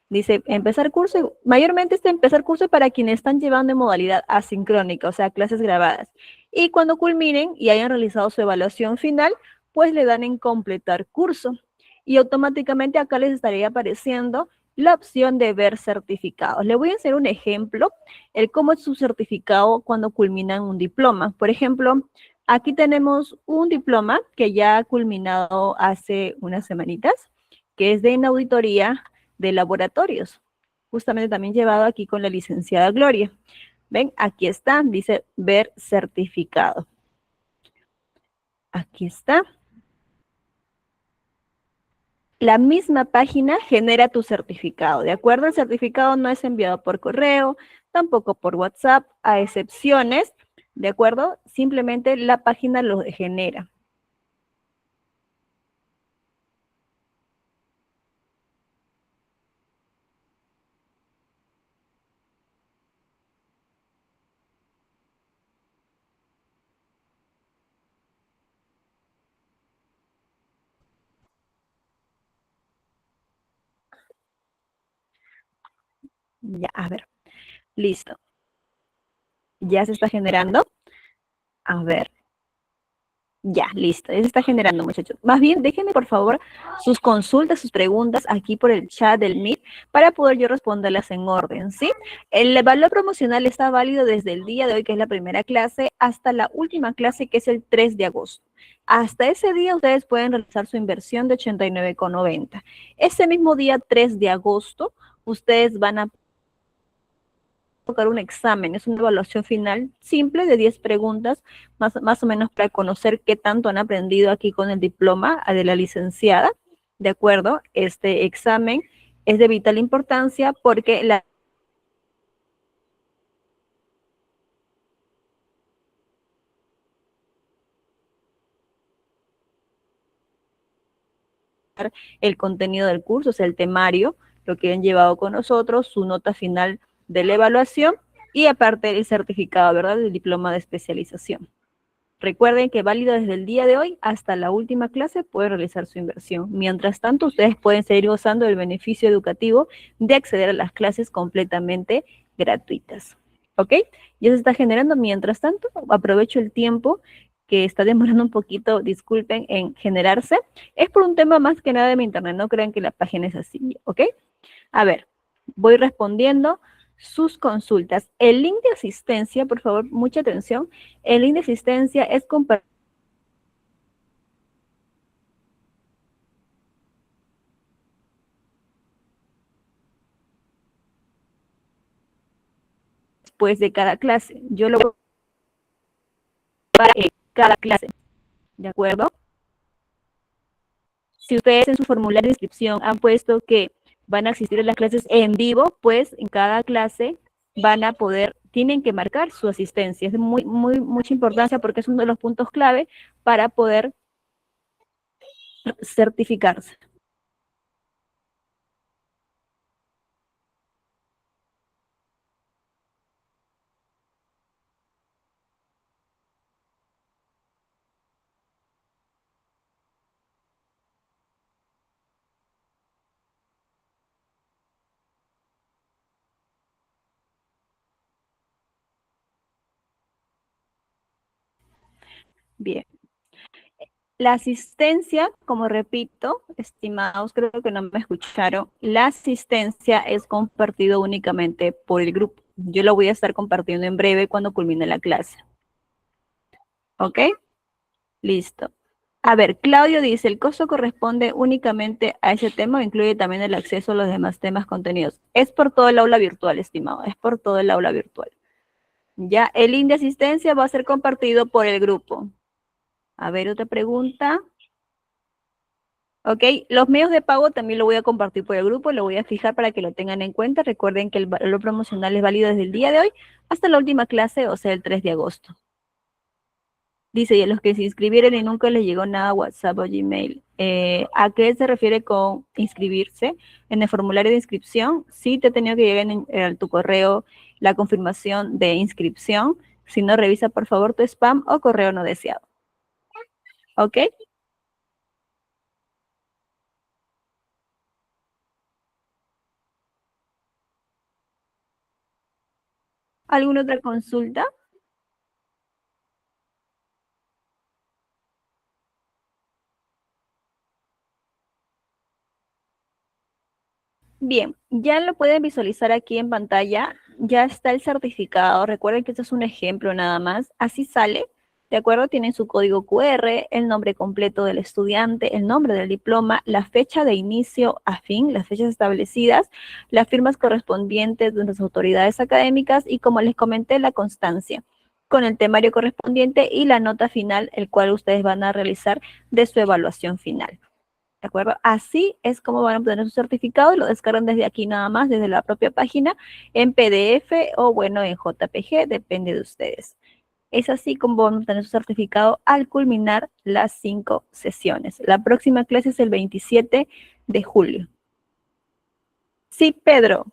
dice empezar curso, mayormente empezar curso para quienes están llevando en modalidad asincrónica, o sea, clases grabadas. Y cuando culminen y hayan realizado su evaluación final, pues le dan en completar curso. Y automáticamente acá les estaría apareciendo la opción de ver certificados. Le voy a hacer un ejemplo, el cómo es su certificado cuando culminan un diploma. Por ejemplo, aquí tenemos un diploma que ya ha culminado hace unas semanitas, que es de en auditoría de laboratorios, justamente también llevado aquí con la licenciada Gloria. Ven, aquí está, dice ver certificado. Aquí está. La misma página genera tu certificado, ¿de acuerdo? El certificado no es enviado por correo, tampoco por WhatsApp, a excepciones, ¿de acuerdo? Simplemente la página lo genera. Ya, a ver, listo. Ya se está generando. A ver. Ya, listo. Ya se está generando, muchachos. Más bien, déjenme, por favor, sus consultas, sus preguntas aquí por el chat del Meet para poder yo responderlas en orden, ¿sí? El valor promocional está válido desde el día de hoy, que es la primera clase, hasta la última clase, que es el 3 de agosto. Hasta ese día ustedes pueden realizar su inversión de 89,90. Ese mismo día, 3 de agosto, ustedes van a tocar un examen, es una evaluación final simple de 10 preguntas, más o menos para conocer qué tanto han aprendido aquí con el diploma de la licenciada, ¿de acuerdo? Este examen es de vital importancia porque el contenido del curso, o sea, el temario, lo que han llevado con nosotros, su nota final de la evaluación y aparte el certificado, ¿verdad? Del diploma de especialización. Recuerden que válido desde el día de hoy hasta la última clase pueden realizar su inversión. Mientras tanto, ustedes pueden seguir gozando del beneficio educativo de acceder a las clases completamente gratuitas. ¿Ok? Ya se está generando. Mientras tanto, aprovecho el tiempo que está demorando un poquito, disculpen, en generarse. Es por un tema más que nada de mi internet. No crean que la página es así. ¿Ok? A ver, voy respondiendo sus consultas. El link de asistencia, por favor, mucha atención. El link de asistencia es compartido después de cada clase. Yo lo voy para cada clase, ¿de acuerdo? Si ustedes en su formulario de inscripción han puesto que van a asistir a las clases en vivo, pues en cada clase van a poder, tienen que marcar su asistencia. Es de mucha importancia porque es uno de los puntos clave para poder certificarse. Bien. La asistencia, como repito, estimados, creo que no me escucharon, la asistencia es compartido únicamente por el grupo. Yo lo voy a estar compartiendo en breve cuando culmine la clase. ¿Ok? Listo. A ver, Claudio dice, ¿el costo corresponde únicamente a ese tema o incluye también el acceso a los demás temas contenidos? Es por todo el aula virtual, estimado, es por todo el aula virtual. Ya, el link de asistencia va a ser compartido por el grupo. A ver, otra pregunta. Ok, los medios de pago también lo voy a compartir por el grupo, lo voy a fijar para que lo tengan en cuenta. Recuerden que el valor promocional es válido desde el día de hoy hasta la última clase, o sea, el 3 de agosto. Dice, y a los que se inscribieron y nunca les llegó nada a WhatsApp o Gmail. ¿A qué se refiere con inscribirse? En el formulario de inscripción, sí te ha tenido que llegar en tu correo la confirmación de inscripción. Si no, revisa por favor tu spam o correo no deseado. ¿Ok? ¿Alguna otra consulta? Bien, ya lo pueden visualizar aquí en pantalla. Ya está el certificado. Recuerden que este es un ejemplo nada más. Así sale. ¿De acuerdo? Tienen su código QR, el nombre completo del estudiante, el nombre del diploma, la fecha de inicio a fin, las fechas establecidas, las firmas correspondientes de las autoridades académicas y, como les comenté, la constancia con el temario correspondiente y la nota final, el cual ustedes van a realizar de su evaluación final. ¿De acuerdo? Así es como van a obtener su certificado y lo descargan desde aquí nada más, desde la propia página, en PDF o bueno, en JPG, depende de ustedes. Es así como van a obtener su certificado al culminar las 5 sesiones. La próxima clase es el 27 de julio. Sí, Pedro.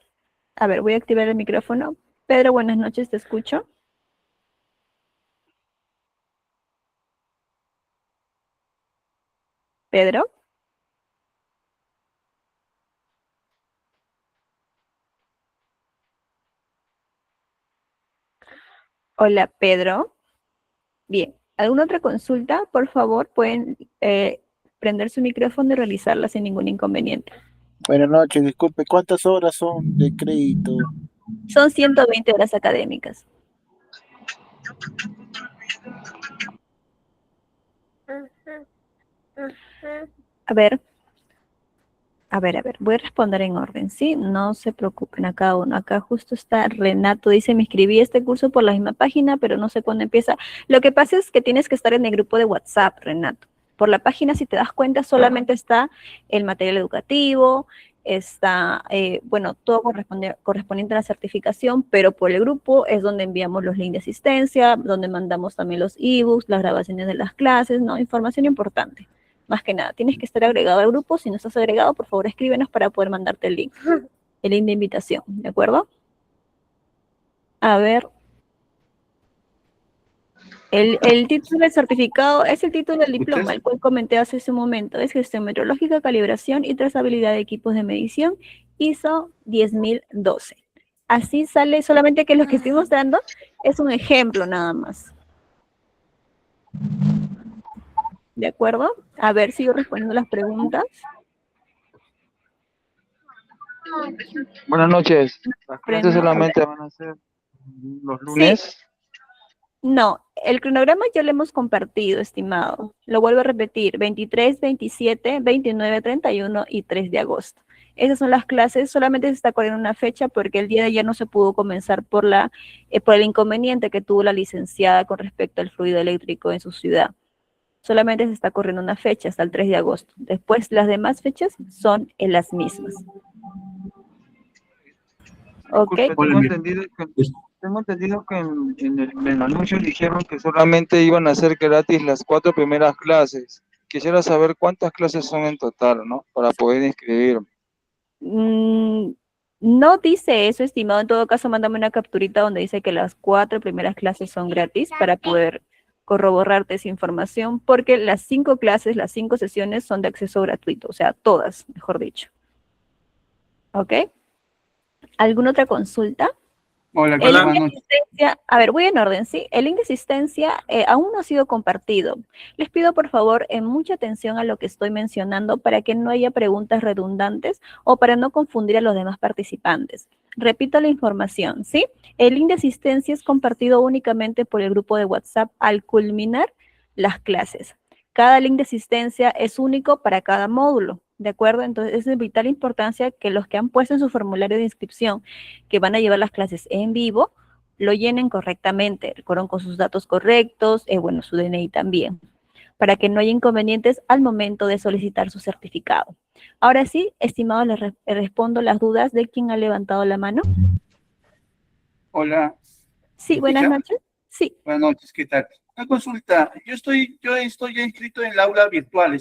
A ver, voy a activar el micrófono. Pedro, buenas noches, te escucho. Pedro. Hola, Pedro. Bien, ¿alguna otra consulta? Por favor, pueden prender su micrófono y realizarla sin ningún inconveniente. Buenas noches, disculpe, ¿cuántas horas son de crédito? Son 120 horas académicas. A ver, ver, voy a responder en orden, ¿sí? No se preocupen a cada uno. Acá justo está Renato, dice, me inscribí a este curso por la misma página, pero no sé cuándo empieza. Lo que pasa es que tienes que estar en el grupo de WhatsApp, Renato. Por la página, si te das cuenta, solamente está el material educativo, está, bueno, todo correspondiente a la certificación, pero por el grupo es donde enviamos los links de asistencia, donde mandamos también los ebooks, las grabaciones de las clases, ¿no? Información importante. Más que nada, tienes que estar agregado al grupo. Si no estás agregado, por favor, escríbenos para poder mandarte el link de invitación, ¿de acuerdo? A ver. El título del certificado es el título del diploma, el cual comenté hace un momento. Es gestión meteorológica, calibración y trazabilidad de equipos de medición, ISO 10012. Así sale, solamente que lo que estoy mostrando es un ejemplo nada más. ¿De acuerdo? A ver, sigo respondiendo las preguntas. Buenas noches. ¿Las clases solamente van a ser los lunes? Sí. No, el cronograma ya lo hemos compartido, estimado. Lo vuelvo a repetir, 23, 27, 29, 31 y 3 de agosto. Esas son las clases, solamente se está corriendo una fecha porque el día de ayer no se pudo comenzar por el inconveniente que tuvo la licenciada con respecto al fluido eléctrico en su ciudad. Solamente se está corriendo una fecha hasta el 3 de agosto. Después las demás fechas son las mismas. Ok. Tengo entendido que en el anuncio dijeron que solamente iban a ser gratis las 4 primeras clases. Quisiera saber cuántas clases son en total, ¿no? Para poder inscribirme. No dice eso, estimado. En todo caso, mándame una capturita donde dice que las 4 primeras clases son gratis para poder corroborarte esa información, porque las 5 clases, las 5 sesiones son de acceso gratuito, o sea, todas, mejor dicho. ¿Ok? ¿Alguna otra consulta? Hola, El link de asistencia, a ver, voy en orden, ¿sí? El link de asistencia aún no ha sido compartido. Les pido, por favor, mucha atención a lo que estoy mencionando para que no haya preguntas redundantes o para no confundir a los demás participantes. Repito la información, ¿sí? El link de asistencia es compartido únicamente por el grupo de WhatsApp al culminar las clases. Cada link de asistencia es único para cada módulo, ¿de acuerdo? Entonces es de vital importancia que los que han puesto en su formulario de inscripción que van a llevar las clases en vivo, lo llenen correctamente, con sus datos correctos, bueno, su DNI también, para que no haya inconvenientes al momento de solicitar su certificado. Ahora sí, estimados, les respondo las dudas de quien ha levantado la mano. Hola. Sí, buenas noches. Sí. Buenas noches, ¿qué tal? Una consulta, yo estoy ya inscrito en el aula virtual,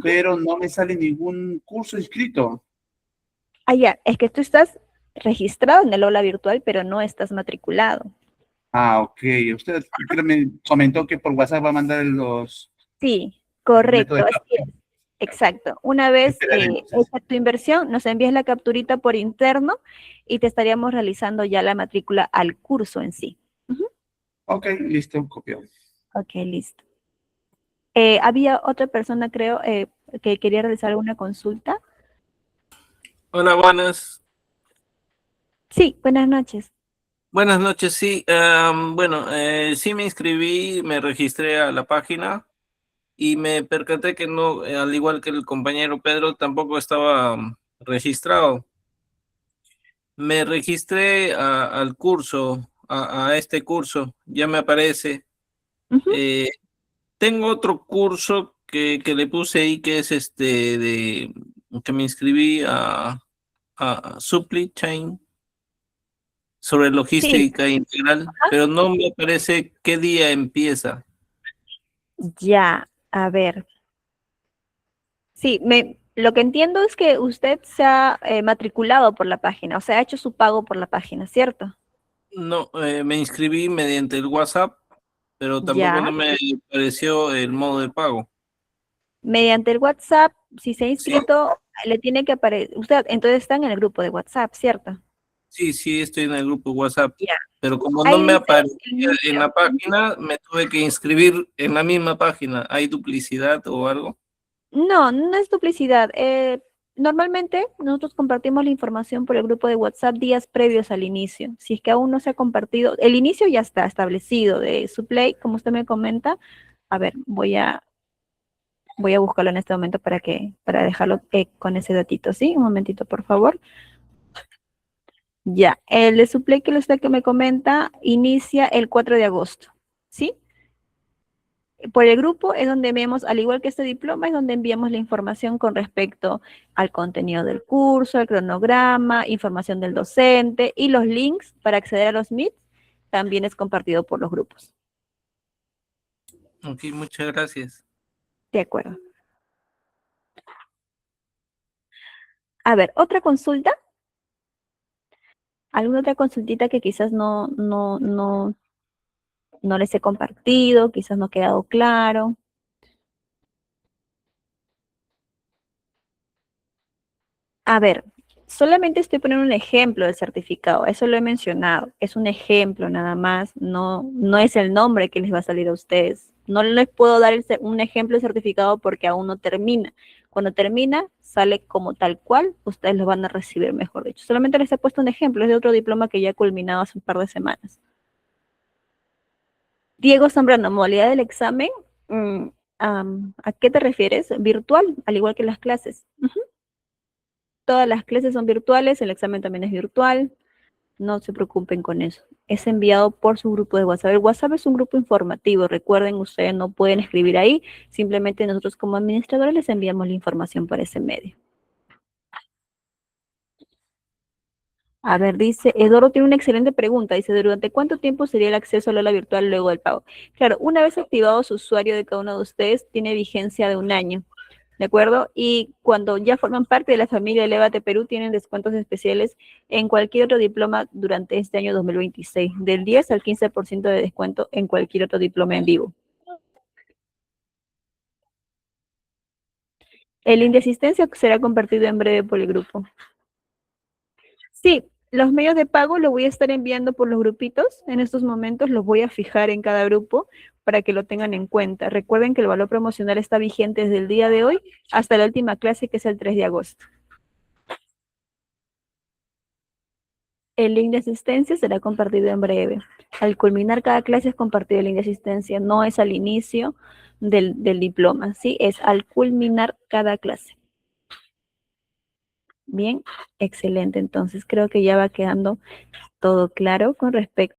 pero no me sale ningún curso inscrito. Ah, ya, es que tú estás registrado en el aula virtual, pero no estás matriculado. Ah, ok. Usted creo me comentó que por WhatsApp va a mandar los... Sí, correcto, así es. Exacto. Una vez hecha tu inversión, nos envías la capturita por interno y te estaríamos realizando ya la matrícula al curso en sí. Ok, listo, copiado. Ok, listo. Había otra persona, creo, que quería realizar alguna consulta. Hola, buenas. Sí, buenas noches. Buenas noches, sí. Bueno, sí me inscribí, me registré a la página y me percaté que no, al igual que el compañero Pedro, tampoco estaba registrado. Me registré al curso, a este curso, ya me aparece. Tengo otro curso que le puse ahí que es que me inscribí a Supply Chain sobre logística integral, pero no me aparece qué día empieza. Ya, a ver. Sí, lo que entiendo es que usted se ha matriculado por la página, o sea, ha hecho su pago por la página, ¿cierto? No, me inscribí mediante el WhatsApp, pero tampoco Ya. no me apareció el modo de pago. Mediante el WhatsApp, si se ha inscrito, le tiene que aparecer, usted entonces está en el grupo de WhatsApp, ¿cierto? Sí, estoy en el grupo WhatsApp, Ya. pero como Ahí no me dice aparecía en la página, me tuve que inscribir en la misma página. ¿Hay duplicidad o algo? No, no es duplicidad. Normalmente nosotros compartimos la información por el grupo de WhatsApp días previos al inicio. Si es que aún no se ha compartido, el inicio ya está establecido de Supply, como usted me comenta. A ver, voy a Voy a buscarlo en este momento para dejarlo con ese datito, ¿sí? Un momentito, por favor. Ya, el de Suplay que usted que me comenta inicia el 4 de agosto, ¿sí? Por el grupo es donde vemos, al igual que este diploma, es donde enviamos la información con respecto al contenido del curso, al cronograma, información del docente y los links para acceder a los Meet también es compartido por los grupos. Ok, muchas gracias. De acuerdo. A ver, otra consulta. ¿Alguna otra consultita que quizás no les he compartido, quizás no ha quedado claro? A ver, solamente estoy poniendo un ejemplo del certificado, eso lo he mencionado, es un ejemplo nada más, no es el nombre que les va a salir a ustedes. No les puedo dar un ejemplo de certificado porque aún no termina. Cuando termina, sale como tal cual, ustedes lo van a recibir, mejor dicho. Solamente les he puesto un ejemplo, es de otro diploma que ya ha culminado hace un par de semanas. Diego Zambrano, modalidad del examen, ¿a qué te refieres? Virtual, al igual que las clases. Todas las clases son virtuales, el examen también es virtual, no se preocupen con eso. Es enviado por su grupo de WhatsApp. El WhatsApp es un grupo informativo, recuerden, ustedes no pueden escribir ahí, simplemente nosotros como administradores les enviamos la información por ese medio. A ver, dice, Eduardo tiene una excelente pregunta, dice, ¿durante cuánto tiempo sería el acceso al aula virtual luego del pago? Claro, una vez activado su usuario de cada uno de ustedes, tiene vigencia de 1 año. ¿De acuerdo? Y cuando ya forman parte de la familia Elevate Perú, tienen descuentos especiales en cualquier otro diploma durante este año 2026, del 10 al 15% de descuento en cualquier otro diploma en vivo. El link de asistencia será compartido en breve por el grupo. Sí, los medios de pago los voy a estar enviando por los grupitos. En estos momentos los voy a fijar en cada grupo para que lo tengan en cuenta. Recuerden que el valor promocional está vigente desde el día de hoy hasta la última clase, que es el 3 de agosto. El link de asistencia será compartido en breve. Al culminar cada clase es compartido el link de asistencia, no es al inicio del diploma, ¿sí? Es al culminar cada clase. Bien, excelente. Entonces creo que ya va quedando todo claro con respecto